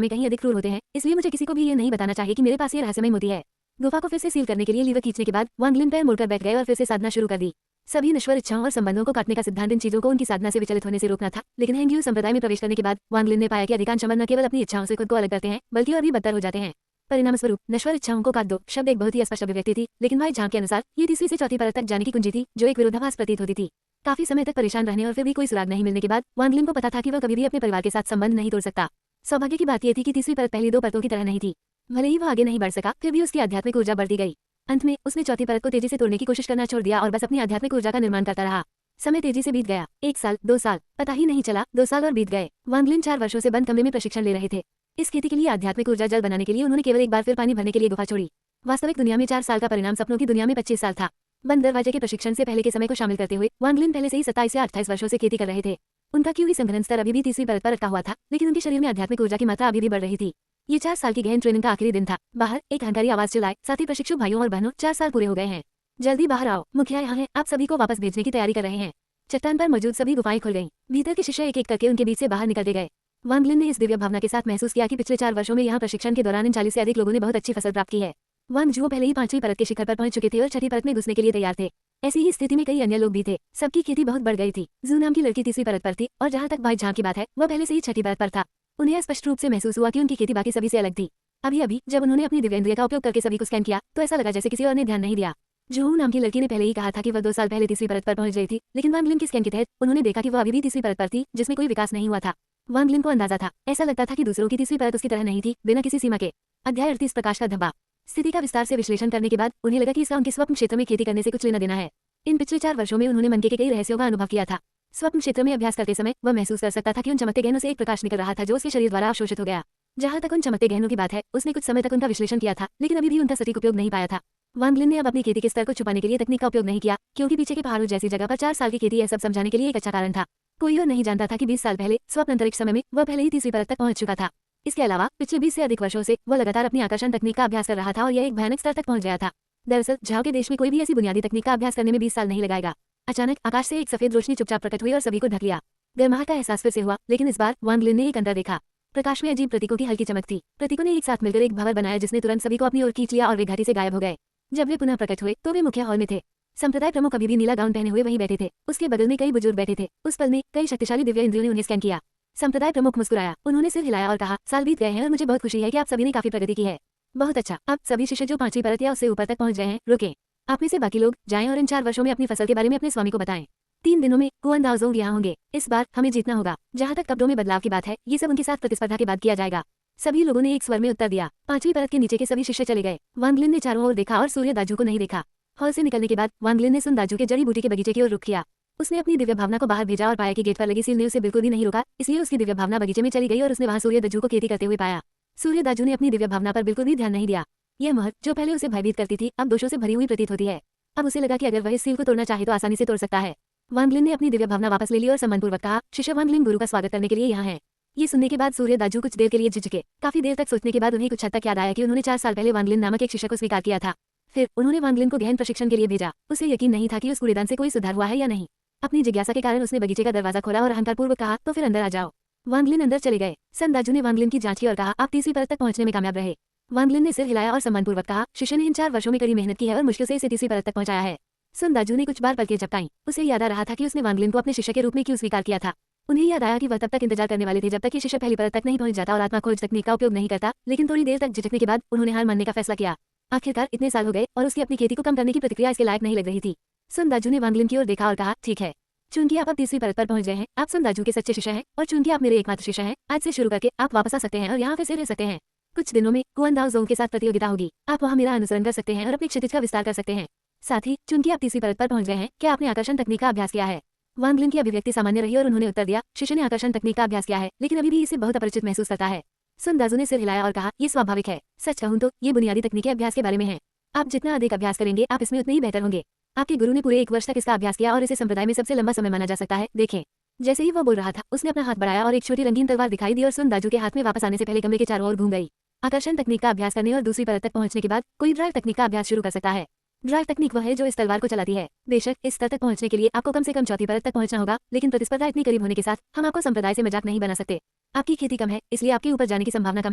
में कहीं अधिक क्रूर होते हैं, इसलिए मुझे किसी को भी ये नहीं बताना चाहिए कि मेरे पास ये रहस्यमय मोती है। गुफा को फिर से सील करने के लिए लीवर खींचने के बाद वांग लिन पैर मुड़कर बैठ गए और फिर से साधना शुरू कर दी। सभी नश्वर इच्छाओं और संबंधों को काटने का सिद्धांत इन चीजों को उनकी साधना से विचलित होने से रोकना था, लेकिन हैंग्यू संप्रदाय में प्रवेश करने के बाद वांग लिन ने पाया कि अधिकांश अमर न केवल अपनी इच्छाओं से खुद को अलग करते हैं बल्कि और भी बदतर हो जाते हैं। परिणाम स्वरूप नश्वर इच्छाओं को काट दो शब्द एक बहुत ही स्पष्ट अभिव्यक्ति थी, लेकिन भाई झांग के अनुसार ये तीसरी से चौथी परत तक जाने की कुंजी थी जो एक विरोधाभास प्रतीत होती थी। काफी समय तक परेशान रहने और फिर भी कोई सुराग नहीं मिलने के बाद वांग लिन को पता था कि वह कभी भी अपने परिवार के साथ संबंध नहीं तोड़ सकता। सौभाग्य की बात यह थी कि तीसरी परत पहली दो परतों की तरह नहीं थी। भले ही वह आगे नहीं बढ़ सका, फिर भी उसकी आध्यात्मिक ऊर्जा बढ़ती गई। अंत में उसने चौथी परत को तेजी से तोड़ने की कोशिश करना छोड़ दिया और बस अपनी आध्यात्मिक ऊर्जा का निर्माण करता रहा। समय तेजी से बीत गया। 1 साल, 2 साल, पता ही नहीं चला 2 साल और बीत गए। वांग लिन 4 वर्षों से बंद कमरे में प्रशिक्षण ले रहे थे। इस खेती के लिए आध्यात्मिक ऊर्जा जल बनाने के लिए उन्होंने केवल एक बार फिर पानी भरने के लिए गुफा छोड़ी। वास्तविक दुनिया में 4 साल का परिणाम सपनों की दुनिया में 25 साल था। बंद दरवाजे के प्रशिक्षण से पहले के समय को शामिल करते हुए वांग लिन पहले से ही 27 या 28 वर्षों से खेती कर रहे थे। उनका क्यूरी संघनन स्तर अभी भी तीसरी परत पर अटका हुआ था, लेकिन उनके शरीर में आध्यात्मिक ऊर्जा की मात्रा अभी भी बढ़ रही थी। ये 4 साल की गहन ट्रेनिंग का आखिरी दिन था। बाहर एक हंकारी आवाज चिल्लाए, साथी प्रशिक्षु भाइयों और बहनों, 4 साल पूरे हो गए हैं, जल्दी बाहर आओ, मुखिया यहाँ है, आप सभी को वापस भेजने की तैयारी कर रहे हैं। चट्टान पर मौजूद सभी गुफाएं खुल गईं। भीतर के शिष्य एक एक करके उनके बीच से बाहर निकलते गए। वांग लिन ने इस दिव्य भावना के साथ महसूस किया कि पिछले 4 वर्षों में यहाँ प्रशिक्षण के दौरान इन 40 से अधिक लोगों ने बहुत अच्छी फसल प्राप्त की है। वांग जुओ पहले ही 5वीं परत के शिखर पर पहुंच चुके थे और छठी परत में घुसने के लिए तैयार थे। ऐसी ही स्थिति में कई अन्य लोग भी थे। सबकी खेती बहुत बढ़ गई थी। जू नाम की लड़की तीसरी परत पर थी और जहाँ तक भाई झांग की बात है वह पहले से ही छठी परत पर था। उन्हें स्पष्ट रूप से महसूस हुआ कि उनकी खेती बाकी सभी से अलग थी। अभी जब उन्होंने अपनी दिव्येंद्रिय का उपयोग करके सभी को स्कैन किया तो ऐसा लगा जैसे किसी और ने ध्यान नहीं दिया। जूहू नाम की लड़की ने पहले ही कहा था कि वह 2 साल पहले तीसरी परत पर पहुंच गई थी, लेकिन वांग लिन के स्कैन के तहत उन्होंने देखा कि वह अभी भी तीसरी परत पर थी जिसमें कोई विकास नहीं हुआ था। वांग लिन को अंदाजा था, ऐसा लगता था कि दूसरों की तीसरी परत उसकी तरह नहीं थी, बिना किसी सीमा के। अध्याय 38 प्रकाश का धब्बा। स्थिति का विस्तार से विश्लेषण करने के बाद उन्हें लगा कि इसका उनके स्वप्न क्षेत्र में खेती करने से कुछ लेना देना है। इन पिछले 4 वर्षों में उन्होंने मन के कई रहस्यों का अनुभव किया था। स्वप्न क्षेत्र में अभ्यास करते समय वह महसूस कर सकता था कि उन चमकते गहनों से एक प्रकाश निकल रहा था जो उसके शरीर द्वारा अवशोषित हो गया। जहां तक उन चमकते गहनों की बात है, उसने कुछ समय तक उनका विश्लेषण किया था, लेकिन अभी भी उनका सटीक उपयोग नहीं पाया था। वांग लिन ने अब अपनी खेती के स्तर को छुपाने के लिए तकनीक का उपयोग नहीं किया, क्योंकि पीछे के पहाड़ों जैसी जगह पर 4 साल की खेती यह सब समझाने के लिए एक अच्छा कारण था। कोई और नहीं जानता था कि 20 साल पहले स्वप्न अंतरिक्ष समय में वह पहले ही तीसरी परत तक पहुंच चुका था। इसके अलावा पिछले 20 से अधिक वर्षों से वह लगातार अपनी आकर्षण तकनीक का अभ्यास कर रहा था और यह एक भयानक स्तर तक पहुंच गया था। दरअसल झाओ के देश में कोई भी ऐसी बुनियादी तकनीक का अभ्यास करने में 20 साल नहीं लगाएगा। अचानक आकाश से एक सफेद रोशनी चुपचाप प्रकट हुई और सभी को ढक लिया। गर्माहट का एहसास फिर से हुआ, लेकिन इस बार वांग लिन ने एक अंतर देखा। प्रकाश में अजीब प्रतीकों की हल्की चमक थी। प्रतीकों ने एक साथ मिलकर एक भंवर बनाया जिसने तुरंत सभी को अपनी ओर खींच लिया और वे घाटी से गायब हो गए। जब वे पुनः प्रकट हुए तो वे मुख्य हॉल में थे। संप्रदाय प्रमुख अभी भी नीला गाउन पहने हुए वहीं बैठे थे। उसके बगल में कई बुजुर्ग बैठे थे। उस पल में कई शक्तिशाली दिव्य इंद्रियों ने उन्हें स्कैन किया। संप्रदाय प्रमुख मुस्कुराया, उन्होंने सिर हिलाया और कहा, साल बीत गए हैं और मुझे बहुत खुशी है कि आप सभी ने काफी प्रगति की है। बहुत अच्छा, अब सभी शिष्य जो 5वीं परत या उससे ऊपर तक पहुंच गए हैं, रुकें। आप में से बाकी लोग जाएं और इन 4 वर्षों में अपनी फसल के बारे में अपने स्वामी को बताएं। 3 दिनों में कुआन दाओजोंग यहाँ होंगे। इस बार हमें जीतना होगा। जहाँ तक कपड़ों में बदलाव की बात है, ये सब उनके साथ प्रतिस्पर्धा के बाद किया जाएगा। सभी लोगों ने एक स्वर में उत्तर दिया। 5वीं परत के नीचे के सभी शिष्य चले गए। वांग लिन ने चारों ओर देखा और सूर्य दाजू को नहीं देखा। हॉल से निकलने के बाद वांग लिन ने सुन दाजू के जड़ी बूटी के बगीचे की ओर रुख किया। उसने अपनी दिव्य भावना को बाहर भेजा और पाया कि गेट पर लगी सील ने उसे बिल्कुल भी नहीं रोका, इसलिए उसकी दिव्य भावना बगीचे में चली गई और उसने वहां सूर्य दाजू को खेती करते हुए पाया। सूर्य दाजू ने अपनी दिव्य भावना पर बिल्कुल भी ध्यान नहीं दिया। यह महर जो पहले उसे भयभीत करती थी अब दोषों से भरी हुई प्रतीत होती है। अब उसे लगा कि अगर वह इस सील को तोड़ना चाहे तो आसानी से तोड़ सकता है। वांग लिन ने अपनी दिव्य भावना वापस ले ली और सम्मानपूर्वक कहा, शिष्य वांग लिन गुरु का स्वागत करने के लिए यहाँ है। ये सुनने के बाद सूर्य दाजू कुछ देर के लिए झिझके। काफी देर तक सोचने के बाद उन्हें कुछ हद तक याद आया कि उन्होंने 4 साल पहले वांग लिन नामक एक शिष्य को स्वीकार किया था। फिर उन्होंने वांग लिन को गहन प्रशिक्षण के लिए भेजा। उसे यकीन नहीं था कि उस कूड़ेदान से कोई सुधार हुआ है या नहीं। अपनी जिज्ञासा के कारण उसने बगीचे का दरवाजा खोला और अहंकारपूर्वक कहा, तो फिर अंदर आ जाओ। वांग लिन अंदर चले गए। सन दाजू ने वांग लिन की जांच की और कहा, आप तीसरी परत तक पहुंचने में कामयाब रहे। वांग लिन ने सिर हिलाया और सम्मानपूर्वक कहा, शिष्य ने इन 4 वर्षों में कड़ी मेहनत की है और मुश्किल से इसे तीसरी परत तक पहुंचाया है। सुन दाजू ने कुछ बार पलकें झपकाईं। उसे याद आ रहा था कि उसने वांग लिन को अपने शिष्य के रूप में क्यों स्वीकार किया था। उन्हें याद आया कि वह तब तक इंतजार करने वाले थे जब तक कि शिष्य पहली परत तक नहीं पहुंच जाता और आत्मा खोज तकनीक का उपयोग नहीं करता, लेकिन थोड़ी देर तक झिझकने के बाद उन्होंने हार मानने का फैसला किया। आखिरकार इतने साल हो गए और उसकी अपनी खेती को कम करने की प्रतिक्रिया इसके लायक नहीं लग रही थी। सुन दाजू ने वांग लिन की ओर देखा और कहा, ठीक है, चूंकि आप अब तीसरी परत पर पहुंच गए हैं, आप सुन दाजू के सच्चे शिष्य हैं और चूंकि आप मेरे एकमात्र शिष्य हैं, आज से शुरू करके आप वापस आ सकते हैं और यहाँ फिर से रह सकते हैं। कुछ दिनों में कुआन दाओजोंग के साथ प्रतियोगिता होगी। आप वहाँ मेरा अनुसरण कर सकते हैं और अपने क्षितिज का विस्तार कर सकते हैं। साथ ही चूंकि आप तीसरी परत पर पहुंच गए हैं, क्या आपने आकर्षण तकनीक का अभ्यास किया है? वांग लिन की अभिव्यक्ति सामान्य रही और उन्होंने उत्तर दिया, शिष्य ने आकर्षण तकनीक का अभ्यास किया है, लेकिन अभी भी इसे बहुत अपरिचित महसूस करता है। सुन दाजू ने सिर हिलाया और कहा, ये स्वाभाविक है। सच कहूं तो ये बुनियादी तकनीकी अभ्यास के बारे में है। आप जितना अधिक अभ्यास करेंगे आप इसमें उतने ही बेहतर होंगे। आपके गुरु ने पूरे 1 वर्ष तक इसका अभ्यास किया और इसे संप्रदाय में सबसे लंबा समय माना जा सकता है। देखें, जैसे ही वो बोल रहा था, उसने अपना हाथ बढ़ाया और एक छोटी रंगीन तलवार दिखाई दी और सुन दाजू के हाथ में वापस आने से पहले कमरे के चारों ओर घूम गई। आकर्षण तकनीक का अभ्यास करने और दूसरी परत तक पहुंचने के बाद कोई ड्राइव तकनीक का अभ्यास शुरू कर सकता है। ड्राइव तकनीक वह है जो इस तलवार को चलाती है। बेशक इस स्तर तक पहुंचने के लिए आपको कम से कम चौथी परत तक पहुंचना होगा, लेकिन प्रतिस्पर्धा इतनी करीब होने के साथ हम आपको संप्रदाय से मजाक नहीं बना सकते। आपकी खेती कम है, इसलिए आपके ऊपर जाने की संभावना कम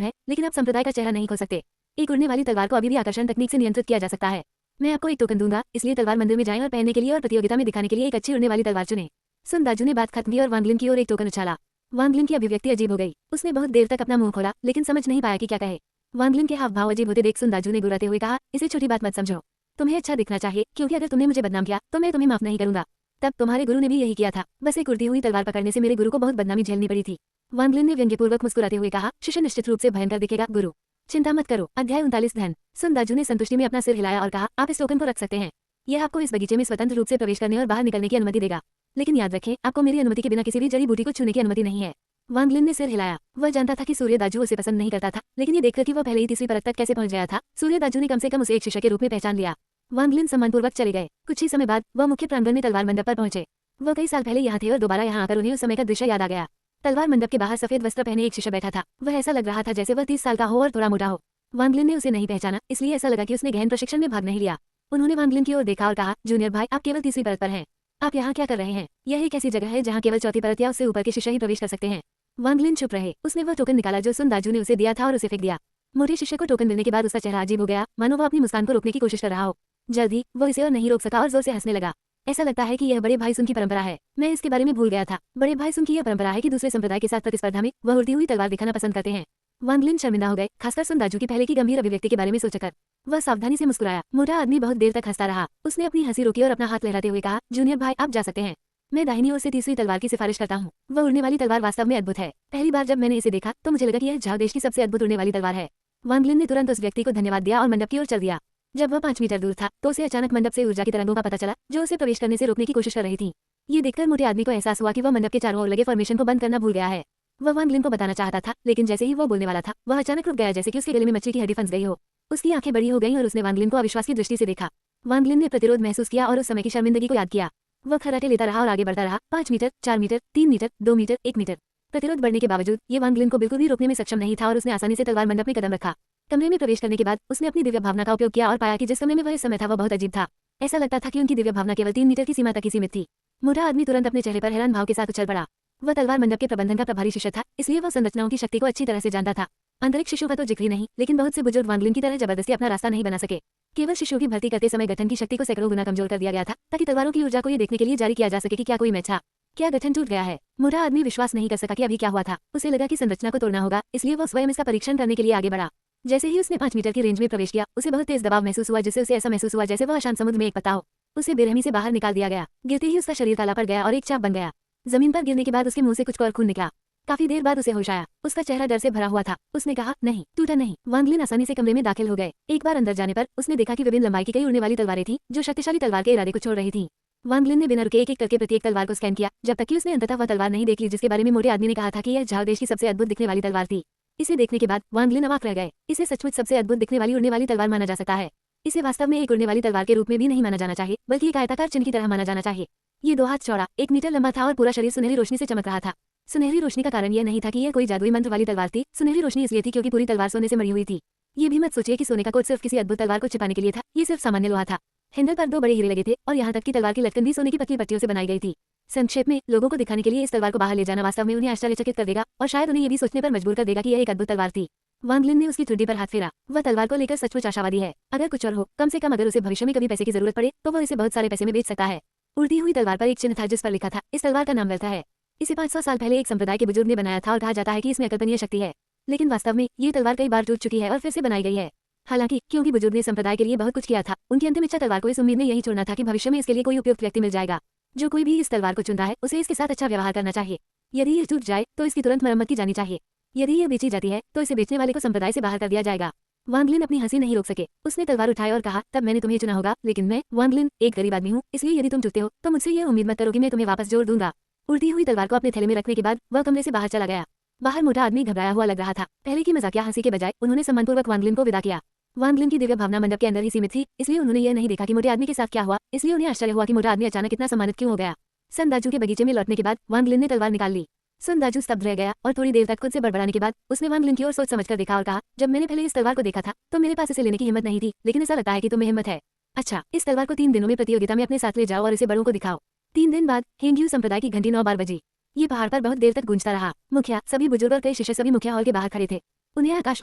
है, लेकिन आप संप्रदाय का चेहरा नहीं खो सकते। एक उड़ने वाली तलवार को अभी भी आकर्षण तकनीक से नियंत्रित किया जा सकता है। मैं आपको एक टोकन दूंगा, इसलिए तलवार मंदिर में जाएं और पहनने के लिए और प्रतियोगिता में दिखाने के लिए एक अच्छी उड़ने वाली तलवार चुनें। सुन दाजू ने बात खत्म की और वांगलिन की ओर एक टोकन उछाला। वांगलिन की अभिव्यक्ति अजीब हो गई। उसने बहुत देर तक अपना मुंह खोला, लेकिन समझ नहीं पाया कि क्या कहे। वांगलिन के हाव भाव अजीब होते देख सुन दाजू ने गुर्राते हुए कहा, इसे छोटी बात मत समझो। तुम्हें अच्छा दिखना चाहिए, क्योंकि अगर तुमने मुझे बदनाम किया तो मैं तुम्हें माफ नहीं करूंगा। तब तुम्हारे गुरु ने भी यही किया था। बस एक उड़ती हुई तलवार पकड़ने से मेरे गुरु को बहुत बदनामी झेलनी पड़ी थी। वांगलिन ने व्यंग्यपूर्वक मुस्कुराते हुए कहा, शिष्य निश्चित रूप से भयंकर दिखेगा गुरु। चिंता मत करो। अध्याय 39 धन। सुन दाजू ने संतुष्टि में अपना सिर हिलाया और कहा, आप इस टोकन को रख सकते हैं। यह आपको इस बगीचे में स्वतंत्र रूप से प्रवेश करने और बाहर निकलने की अनुमति देगा, लेकिन याद रखें, आपको मेरी अनुमति के बिना किसी भी जड़ी बूटी को छूने की अनुमति नहीं है। वांगलिन ने सिर हिलाया। वह जानता था कि सूर्य दाजू उसे पसंद नहीं करता था, लेकिन ये देखकर कि वह पहले ही तीसरी परत तक कैसे पहुंच गया था, सूर्य दाजू ने कम से कम उसे एक शिष्य के रूप में पहचान लिया। वांगलिन सम्मानपूर्वक चले गए। कुछ ही समय बाद वह मुख्य प्रांगण में तलवार मंडप पर पहुंचे। वह कई साल पहले यहाँ थे और दोबारा यहाँ आकर उन्हें उस समय का दृश्य याद आ गया। तलवार मंडप के बाहर सफेद वस्त्र पहने एक शिष्य बैठा था। वह ऐसा लग रहा था जैसे वह 30 साल का हो और थोड़ा मोटा हो। वांगलिन ने उसे नहीं पहचाना, इसलिए ऐसा लगा कि उसने गहन प्रशिक्षण में भाग नहीं लिया। उन्होंने वांगलिन की ओर देखा और कहा, जूनियर भाई, आप केवल तीसरी परत पर हैं। आप यहाँ क्या कर रहे हैं? यह एक ऐसी जगह है जहाँ केवल चौथी परत या उससे ऊपर के शिष्य ही प्रवेश कर सकते हैं। वांगलिन चुप रहे। उसने वह टोकन निकाला जो सुन दाजू ने उसे दिया था और उसे फेंक दिया। मोटे शिष्य को टोकन मिलने के बाद उसका चेहरा अजीब हो गया, मानो वह अपनी मुस्कान को रोकने की कोशिश कर रहा हो। जल्द ही वो इसे और नहीं रोक सका और जोर से हंसने लगा। ऐसा लगता है कि यह बड़े भाई सुन की परंपरा है। मैं इसके बारे में भूल गया था। बड़े भाई सुन की यह परंपरा है कि दूसरे संप्रदाय के साथ प्रतिस्पर्धा में वह उड़ती हुई तलवार दिखाना पसंद करते हैं। वांगलिन शर्मिंदा हो गए, खासकर सुन दाजू की पहले की गंभीर अभिव्यक्ति के बारे में सोचकर। वह सावधानी से मुस्कुराया। मोटा आदमी बहुत देर तक हंसता रहा। उसने अपनी हंसी रोकी और अपना हाथ लहराते हुए कहा, जूनियर भाई, आप जा सकते हैं। मैं दाहिनी ओर से तीसरी तलवार की सिफारिश करता हूँ। वह उड़ने वाली तलवार वास्तव में अद्भुत है। पहली बार जब मैंने इसे देखा तो मुझे लगा कि यह झाव देश की सबसे अद्भुत उड़ने वाली तलवार है। वांगलिन ने तुरंत उस व्यक्ति को धन्यवाद दिया और मंडप की ओर चल दिया। जब वह 5 मीटर दूर था तो उसे अचानक मंडप से ऊर्जा की तरंगों का पता चला जो उसे प्रवेश करने से रोकने की कोशिश कर रही थी। ये देखकर मोटे आदमी को एहसास हुआ कि वह मंडप के चारों ओर लगे फॉर्मेशन को बंद करना भूल गया है। वह वांगलिन को बताना चाहता था, लेकिन जैसे ही वह बोलने वाला था वह अचानक रुक गया, जैसे कि उसके गले में मच्छी की हड्डी फंस गई हो। उसकी आंखें बड़ी हो गईं और उसने वांगलिन को अविश्वास की दृष्टि से देखा। वांगलिन ने प्रतिरोध महसूस किया और उस समय की शर्मिंदगी को याद किया। वह खर्राटे लेता रहा और आगे बढ़ता रहा। 5 metre, 4 metre, 3 metre, 2 metre, 1 metre. प्रतिरोध बढ़ने के बावजूद ये वांगलिन को बिल्कुल भी रोकने में सक्षम नहीं था और उसने आसानी से तलवार मंडप में कदम रखा। कमरे में प्रवेश करने के बाद उसने अपनी दिव्य भावना का उपयोग किया और पाया कि जिस कमरे में वह इस समय था वह बहुत अजीब था। ऐसा लगता था कि उनकी दिव्य भावना केवल 3 मीटर की सीमा तक ही सीमित थी। मोटा आदमी तुरंत अपने चेहरे पर हैरान भाव के साथ उछल पड़ा। वह तलवार मंडप के प्रबंधन का प्रभारी शिष्य था, इसलिए वह संरचनाओं की शक्ति को अच्छी तरह से जानता था। अंतरिक्ष शिशु का तो जिक्र ही नहीं, लेकिन बहुत से बुजुर्ग वांगलिन की तरह जबरदस्ती अपना रास्ता नहीं बना सके। केवल शिशुओं की भर्ती करते समय गठन की शक्ति को सैकड़ों गुना कमजोर कर दिया गया था, ताकि तलवारों की ऊर्जा को ये देखने के लिए जारी किया जा सके कि क्या कोई मैच था, क्या गठन टूट गया है। मोटा आदमी विश्वास नहीं कर सका कि अभी क्या हुआ था। उसे लगा कि संरचना को तोड़ना होगा, इसलिए वह स्वयं इसका परीक्षण करने के लिए आगे बढ़ा। जैसे ही उसने 5 मीटर की रेंज में प्रवेश किया, उसे बहुत तेज दबाव महसूस हुआ, जिससे उसे ऐसा महसूस हुआ जैसे वह अशांत समुद्र में एक पत्ता हो। उसे बेरहमी से बाहर निकाल दिया गया। गिरते ही उसका शरीर काला पड़ गया और एक चाप बन गया। जमीन पर गिरने के बाद उसके मुंह से कुछ और खून निकला। काफी देर बाद उसे होश आया। उसका चेहरा डर से भरा हुआ था। उसने कहा, नहीं, टूटा नहीं। वांगलिन आसानी से कमरे में दाखिल हो गए। एक बार अंदर जाने पर उसने देखा कि विभिन्न लंबाई की कई उड़ने वाली तलवारें थीं, जो शक्तिशाली तलवार के इरादे को छोड़ रही थीं। वांगलिन ने बिना रुके एक एक करके प्रत्येक तलवार को स्कैन किया, जब तक कि उसने अंततः वह तलवार नहीं देख ली जिसके बारे में मोटे आदमी ने कहा था कि यह झाव देश की सबसे अद्भुत दिखने वाली तलवार थी। इसे देखने के बाद वांगलिन अवाक रह गए। इसे सचमुच सबसे अद्भुत दिखने वाली उड़ने वाली तलवार माना जा सकता है। इसे वास्तव में एक उड़ने वाली तलवार के रूप में भी नहीं माना जाना चाहिए, बल्कि एक आयताकार चिन्ह की तरह माना जाना चाहिए। ये 2 हाथ चौड़ा, 1 मीटर लंबा था और पूरा शरीर सुनहरी रोशनी से चमक रहा था। सुनहरी रोशनी का कारण यह नहीं था कि यह कोई जादुई मंत्र वाली तलवार थी। सुनहरी रोशनी इसलिए थी क्योंकि पूरी तलवार सोने से मरी हुई थी। ये भी मत सोचिए कि सोने का कोट सिर्फ किसी अद्भुत तलवार को छिपाने के लिए था। ये सिर्फ सामान्य लोहा था। हैंडल पर 2 बड़े हीरे लगे थे और यहाँ तक कि तलवार की लटकन भी सोने की पतली पट्टियों से बनाई गई थी। संक्षेप में, लोगों को दिखाने के लिए इस तलवार को बाहर ले जाना वास्तव में उन्हें आश्चर्यचकित कर देगा और शायद उन्हें ये भी सोचने पर मजबूर कर देगा कि यह एक अद्भुत तलवार थी। वांगलिन ने उसकी ठुड्डी पर हाथ फेरा। वह तलवार को लेकर सचमुच आशावादी है। अगर कुछ और हो, कम से कम अगर उसे भविष्य में कभी पैसे की जरूरत पड़े तो वह इसे बहुत सारे पैसे में बेच सकता है। उड़ती हुई तलवार पर एक चिन्ह था जिस पर लिखा था, इस तलवार का नाम व्यर्थ है। इसे 500 साल पहले एक संप्रदाय के बुजुर्ग ने बनाया था और कहा जाता है कि इसमें अकल्पनीय शक्ति है। लेकिन वास्तव में ये तलवार कई बार टूट चुकी है और फिर से बनाई गई है। हालांकि क्योंकि बुजुर्ग ने संप्रदाय के लिए बहुत कुछ किया था, उनकी अंतिम इच्छा तलवार को इस उम्मीद में यही छोड़ना था कि भविष्य में इसके लिए कोई उपयुक्त व्यक्ति मिल जाएगा। जो कोई भी इस तलवार को चुनता है उसे इसके साथ अच्छा व्यवहार करना चाहिए। यदि यह टूट जाए तो इसकी तुरंत मरम्मत की जानी चाहिए। यदि यह बेची जाती है तो इसे बेचने वाले को संप्रदाय से बाहर कर दिया जाएगा। वांगलिन अपनी हंसी नहीं रोक सके। उसने तलवार उठाई और कहा, तब मैंने तुम्हें चुना होगा, लेकिन मैं वांगलिन एक गरीब आदमी हूँ, इसलिए यदि तुम चुनते हो तो मुझसे यह उम्मीद मत करो कि मैं तुम्हें वापस जोड़ दूंगा। उड़ती हुई तलवार को अपने थैले में रखने के बाद वह कमरे से बाहर चला गया। बाहर मोटा आदमी घबराया हुआ लग रहा था। पहले की मजाकिया हंसी के बजाय उन्होंने सम्मानपूर्वक वांगलिन को विदा किया। वांगलिन की दिव्य भावना मंडप के अंदर ही सीमित थी, इसलिए उन्होंने यह नहीं देखा कि मोटे आदमी के साथ क्या हुआ। इसलिए उन्हें आश्चर्य हुआ कि मोटा आदमी अचानक इतना सम्मानित क्यों हो गया। सन दाजू के बगीचे में लौटने के बाद वांग लिन ने तलवार निकाल ली। सन दाजू स्तब्ध रह गया और थोड़ी देर तक खुद से बड़बड़ाने के बाद उसने वांग लिन की ओर सोच समझकर देखा और कहा, जब मैंने पहले इस तलवार को देखा था तो मेरे पास इसे लेने की हिम्मत नहीं थी, लेकिन ऐसा लगता है कि तुम्हें हिम्मत है। अच्छा, इस तलवार को 3 दिनों में प्रतियोगिता में अपने साथ ले जाओ और इसे बड़ों को दिखाओ। 3 दिन बाद हेंग्यू संप्रदाय की घंटी 9 बार बजी। ये पहाड़ पर बहुत देर तक गूंजता रहा। मुखिया, सभी बुजुर्ग और कई शिष्य सभी मुखिया हॉल के बाहर खड़े थे। उन्हें आकाश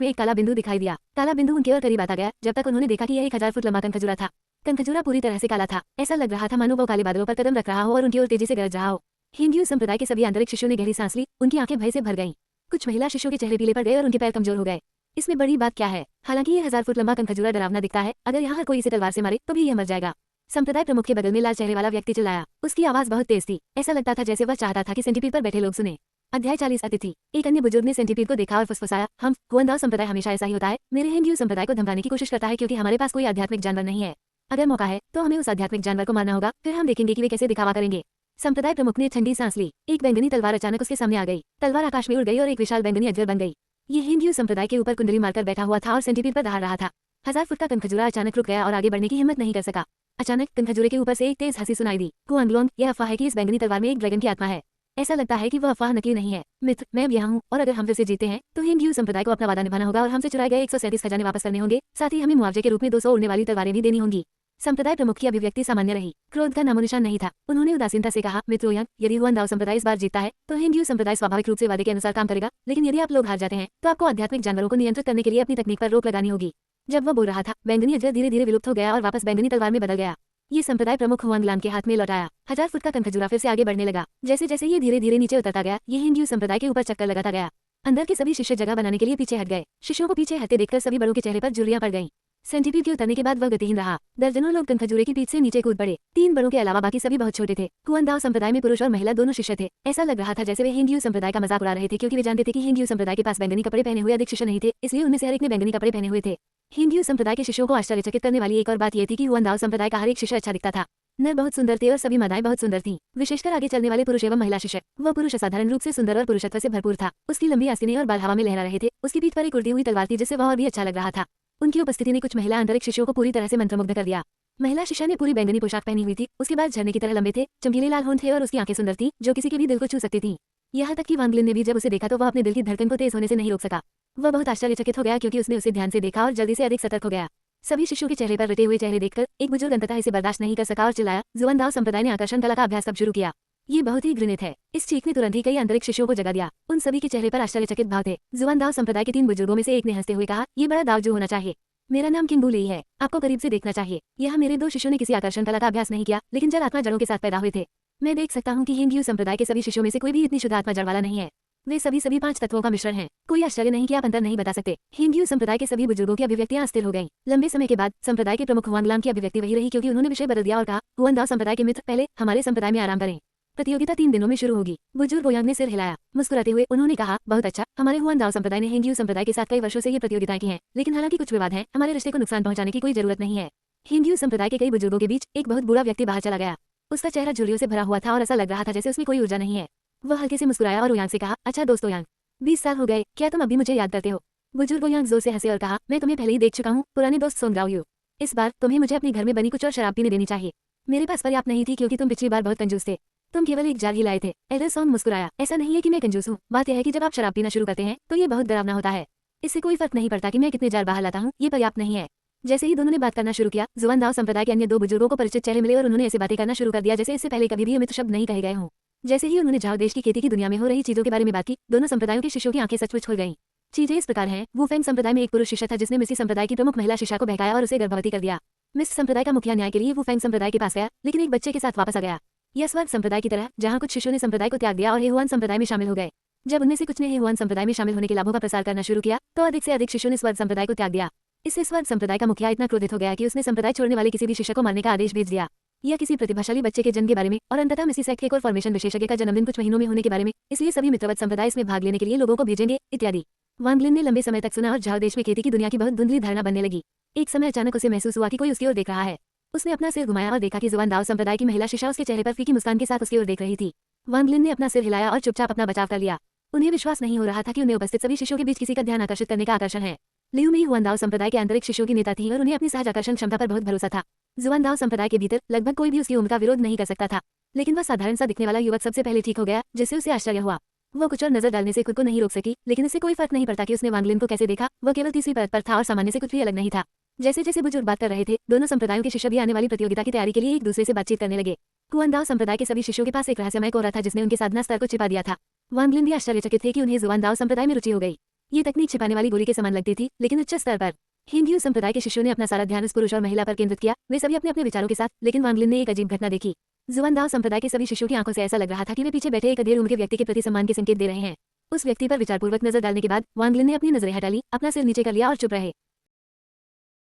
में एक काला बिंदु दिखाई दिया। काला बिंदु उनके और करीब आता गया जब तक उन्होंने देखा कि यह 1000 फुट लंबा कनखजूरा था। कनखजूरा पूरी तरह से काला था। ऐसा लग रहा था मानो वो काले बादलों पर कदम रख रहा हो और उनकी ओर तेजी से गरज रहा हो। हिंदू संप्रदाय के सभी आंतरिक शिष्यों ने गहरी सांस ली। उनकी आंखें भय से भर गईं। कुछ महिला शिष्यों के चेहरे पीले पड़ गए और उनके पैर कमजोर हो गए। इसमें बड़ी बात क्या है? हालांकि ये 1000 फुट लंबा कनखजूरा डरावना दिखता है, अगर यहाँ हर कोई इसे तलवार से मारे तो भी यह मर जाएगा। संप्रदाय प्रमुख के बगल में लाल चेहरे वाला व्यक्ति चिल्लाया। उसकी आवाज बहुत तेज थी। ऐसा लगता था जैसे वह चाहता था कि सेंटीपीड पर बैठे लोग सुने। अध्याय 40 अतिथि। एक अन्य बुजुर्ग ने सेंटीपीड को देखा और फुसफुसाया, हम हुआनदाओ संप्रदाय हमेशा ऐसा ही होता है। मेरे हेंग्यू संप्रदाय को धमकाने की कोशिश करता है क्योंकि हमारे पास कोई आध्यात्मिक जानवर नहीं है। अगर मौका है तो हमें उस आध्यात्मिक जानवर को मारना होगा, फिर हम देखेंगे कि वे कैसे दिखावा करेंगे। संप्रदाय प्रमुख ने ठंडी सांस ली। एक बैंगनी तलवार अचानक उसके सामने आ गई। तलवार आकाश में उड़ गई और एक विशाल बैंगनी अजगर बन गई। ये हिंदू संप्रदाय के ऊपर कुंडली मारकर बैठा हुआ था और सेंटीपीड पर दहाड़ रहा था। 1000 फुट का कनखजूरा अचानक रुक गया और आगे बढ़ने की हिम्मत नहीं कर सका। अचानक कनखजूरे के ऊपर से एक तेज हंसी सुनाई दी। कुआंगलोंग, यह अफवाह है कि इस बैंगनी तलवार में एक ड्रैगन की आत्मा है। ऐसा लगता है कि वह अफवाह नकली नहीं है। मित्र, मैं अब यहाँ हूँ और अगर हम फिर से जीते हैं तो हिंदू संप्रदाय को अपना वादा निभाना होगा और हमसे चुराए गए 137 खजाने वापस करने होंगे। साथ ही हमें मुआवजे के रूप में 200 उड़ने वाली तलवारें भी देनी होंगी। संप्रदाय प्रमुख की अभिव्यक्ति सामान्य रही। क्रोध का नामोनिशान नहीं था। उन्होंने उदासीनता से कहा, मित्रों, यदि हुआनदाओ संप्रदाय इस बार जीतता है तो हिंदू संप्रदाय स्वाभाविक रूप से वादे के अनुसार काम करेगा, लेकिन यदि आप लोग हार जाते हैं तो आपको आध्यात्मिक जानवरों को नियंत्रित करने के लिए अपनी तकनीक पर रोक लगानी होगी। जब वह बोल रहा था, बैंगनी अजगर धीरे धीरे विलुप्त हो गया और वापस बैंगनी तलवार में बदल गया। ये संप्रदाय प्रमुख हुआंगलान के हाथ में लौटाया। 1000 फुट का कनखजूरा फिर से आगे बढ़ने लगा। जैसे जैसे ये धीरे धीरे नीचे उतरता गया, ये हिंदू संप्रदाय के ऊपर चक्कर लगाता गया। अंदर के सभी शिष्य जगह बनाने के लिए पीछे हट गए। शिष्यों को पीछे हटते देखकर सभी बड़ों के चेहरे पर झुर्रियां पड़ गईं। सेंटीपीड के उतरने के बाद वह गतिहीन रहा। दर्जनों लोग कनखजूरे की पीठ से नीचे कूद पड़े। 3 बड़ों के अलावा बाकी सभी बहुत छोटे थे। हुआनदाओ संप्रदाय में पुरुष और महिला दोनों शिष्य थे। ऐसा लग रहा था जैसे वे हिंदू संप्रदाय का मजाक उड़ा रहे थे, क्योंकि वे जानते थे कि हिंदू संप्रदाय के पास बैंगनी कपड़े पहने हुए अधिक शिष्य नहीं थे, इसलिए उनमें से हर एक ने बैंगनी कपड़े पहने हुए थे। हिंदू संप्रदाय के शिष्यों को आश्चर्यचकित करने वाली एक और बात यह थी कि हुआनदाओ संप्रदाय का हर एक शिष्य अच्छा दिखता था। नर बहुत सुंदर थे और सभी मादाएं बहुत सुंदर थीं। विशेषकर आगे चलने वाले पुरुष एवं महिला शिष्य। वह पुरुष असाधारण रूप से सुंदर और पुरुषत्व से भरपूर था। उसकी लंबी आस्तीनें और बाल हवा में लहरा रहे थे। उसकी पीठ पर एक उड़ती हुई तलवार थी जिससे वह और भी अच्छा लग रहा था। उनकी उपस्थिति ने कुछ महिला आंतरिक शिष्यों को पूरी तरह से मंत्रमुग्ध कर दिया। महिला शिष्या ने पूरी बैंगनी पोशाक पहनी हुई थी। उसके बाद झरने की तरह लंबे थे, चमकीले लाल होंठ थे और उसकी आंखें सुंदर थीं, जो किसी के भी दिल को छू सकती थीं। यहाँ तक कि वांग लिन ने भी जब उसे देखा तो वह अपने दिल की धड़कन को तेज होने से नहीं रोक सका। वह बहुत आश्चर्यचकित हो गया क्योंकि उसने उसे ध्यान से देखा और जल्दी से अधिक सतर्क हो गया। सभी शिष्यों के चेहरे पर रटे हुए चेहरे देखकर एक बुजुर्ग अंततः इसे बर्दाश्त नहीं कर सका और चिल्लाया, जुआनदाओ संप्रदाय ने आकर्षण कला का अभ्यास कब शुरू किया? ये बहुत ही घृणित है। इस चीख ने तुरंत ही कई आंतरिक शिष्यों को जगा दिया। उन सभी के चेहरे पर आश्चर्यचकित भाव थे। जुआनदाओ संप्रदाय के 3 बुजुर्गों में से एक ने हंसते हुए कहा, ये बड़ा दावजू होना चाहिए। मेरा नाम किंग बुली है, आपको करीब से देखना चाहिए। यहाँ मेरे 2 शिष्यों ने किसी आकर्षण कला का अभ्यास नहीं किया, लेकिन जड़ आत्मा जड़ों के साथ पैदा हुए थे। मैं देख सकता हूँ कि हिंदू संप्रदाय के सभी शिष्यों में से कोई भी इतनी शुद्ध आत्मा जड़ वाला नहीं है। वे सभी 5 तत्वों का मिश्रण हैं। कोई आश्चर्य नहीं कि आप अंतर नहीं बता सकते। हिंदू संप्रदाय के सभी बुजुर्गों की अभिव्यक्तियां अस्थिर हो गईं। लंबे समय के बाद संप्रदाय के प्रमुख हुआंगलान की अभिव्यक्ति वही रही, क्योंकि उन्होंने विषय बदल दिया और कहा, हुआनदाओ संप्रदाय के मित्र, पहले हमारे संप्रदाय में आराम करें। प्रतियोगिता 3 दिनों में शुरू होगी। बुजुर्ग ओयांग ने सिर हिलाया। मुस्कुराते हुए उन्होंने कहा, बहुत अच्छा। हमारे हुआनदाओ संप्रदाय ने हिंदू संप्रदाय के साथ कई वर्षों से ये प्रतियोगिताएं की हैं, लेकिन हालांकि कुछ विवाद हैं, हमारे रिश्ते को नुकसान पहुंचाने की कोई जरूरत नहीं है। हिंदू संप्रदाय के कई बुजुर्गों के बीच एक बहुत बुरा व्यक्ति बाहर चला गया। उसका चेहरा झुर्रियों से भरा हुआ था और ऐसा लग रहा था जैसे उसमें कोई ऊर्जा नहीं है। वह हल्के से मुस्कुराया और ओयांग से कहा, अच्छा दोस्त ओयांग, 20 साल हो गए, क्या तुम अभी मुझे याद करते हो? बुजुर्ग ओयांग जोर से हंसे और कहा, मैं तुम्हें पहले ही देख चुका हूँ, पुराने दोस्त सोंगराओ यू। इस बार तुम्हें मुझे अपने घर में बनी कुछ और शराब पीने देनी चाहिए। मेरे पास पर्याप्त नहीं थी क्योंकि तुम पिछली बार बहुत कंजूस थे। तुम केवल एक जार ही लाए थे। एल्डर सॉन्ग मुस्कुराया, ऐसा नहीं है कि मैं कंजूस हूँ, बात यह है कि जब आप शराब पीना शुरू करते हैं तो ये बहुत डरावना होता है। इससे कोई फर्क नहीं पड़ता कि मैं कितने जार बाहर लाता हूँ, ये पर्याप्त नहीं है। जैसे ही दोनों ने बात करना शुरू किया, जुआनदाओ संप्रदाय के अन्य 2 बुजुर्गों को परिचित चेहरे मिले और उन्होंने ऐसे बातें करना शुरू कर दिया जैसे इससे पहले कभी भी अमित शब्द नहीं कहे गए हों। जैसे ही उन्होंने झाओ देश की खेती की दुनिया में हो रही चीजों के बारे में बात की, दोनों संप्रदायों के शिष्यों की आंखें सचमुच खुल गईं। चीजें इस प्रकार हैं, वुफेंग संप्रदाय में एक पुरुष शिष्य था जिसने मिसी संप्रदाय की प्रमुख महिला शिष्या को बहकाया और उसे गर्भवती कर दिया। मिस संप्रदाय का मुखिया न्याय के लिए वुफेंग संप्रदाय के पास गया, लेकिन एक बच्चे के साथ वापस आ गया। यह स्वर्ग संप्रदाय की तरह, जहाँ कुछ शिष्यों ने संप्रदाय को त्याग दिया और हेहुआन संप्रदाय में शामिल हो गए। जब उनमें से कुछ ने हेहुआन संप्रदाय में शामिल होने के लाभों का प्रसार करना शुरू किया तो अधिक से अधिक शिष्यों ने स्वर्ग संप्रदाय को त्याग दिया। इससे स्वर्ग संप्रदाय का मुखिया इतना क्रोधित हो गया कि उसने संप्रदाय छोड़ने वाले किसी भी शिष्य को मारने का आदेश भेज दिया। यह किसी प्रतिभाशाली बच्चे के जन्म के बारे में और अंततः मिसी सेक्ट के कोर फॉर्मेशन विशेषज्ञ का जन्मदिन कुछ महीनों में होने के बारे में, इसलिए सभी मित्रवत संप्रदाय इसमें भाग लेने के लिए लोगों को भेजेंगे इत्यादि। वांग लिन ने लंबे समय तक सुना और झाओ देश में खेती की दुनिया की बहुत धुंधली धारणा बनने लगी। एक समय अचानक उसे महसूस हुआ कि कोई उसकी ओर देख रहा है। उसने अपना सिर घुमाया और देखा कि जुआनदाओ संप्रदाय की महिला शिष्या उसके चेहरे पर फीकी मुस्कान के साथ उसकी ओर देख रही थी। वांग लिन ने अपना सिर हिलाया और चुपचाप अपना बचाव कर लिया। उन्हें विश्वास नहीं हो रहा था कि उन्हें उपस्थित सभी शिष्यों के बीच किसी का ध्यान आकर्षित करने का आकर्षण है। लियू मेई हुआनदाओ संप्रदाय के आंतरिक शिष्यों की नेता थी और उन्हें अपनी सहज आकर्षण क्षमता पर बहुत भरोसा था। जुआनदाओ संप्रदाय के भीतर लगभग कोई भी उसकी उम्र का विरोध नहीं कर सकता था। लेकिन वह साधारण सा दिखने वाला युवक सबसे पहले ठीक हो गया, जिससे उसे आश्चर्य हुआ। वो कुछ और नजर डालने से खुद को नहीं रोक सकी, लेकिन इससे कोई फर्क नहीं पड़ता कि उसने वांग लिन को कैसे देखा। वह केवल तीसरी परत पर था और सामान्य से कुछ भी अलग नहीं था। जैसे जैसे बुजुर्ग बात कर रहे थे, दोनों संप्रदायों के शिष्य भी आने वाली प्रतियोगिता की तैयारी के लिए एक दूसरे से बातचीत करने लगे। कुआनदाओ संप्रदाय के सभी शिष्यों के पास एक रहस्यमय कोरा था जिसने उनके साधना स्तर को छिपा दिया था। वांग लिन भी आश्चर्यचकित थे कि उन्हें जुआनदाओ संप्रदाय में रुचि हो गई। ये तकनीक छिपाने वाली गोली के समान लगती थी, लेकिन उच्च स्तर पर। हिंदू संप्रदाय के शिष्यों ने अपना सारा ध्यान उस पुरुष और महिला पर केंद्रित किया, वे सभी अपने अपने विचारों के साथ। लेकिन वांग लिन ने एक अजीब घटना देखी। जुआनदाओ संप्रदाय के सभी शिष्यों की आंखों से ऐसा लग रहा था कि वे पीछे बैठे एक अधेड़ उम्र के व्यक्ति के प्रति सम्मान के संकेत दे रहे हैं। उस व्यक्ति पर विचारपूर्वक नजर डालने के बाद वांग लिन ने अपनी नजरें हटा ली, अपना सिर नीचे कर लिया और चुप रहे।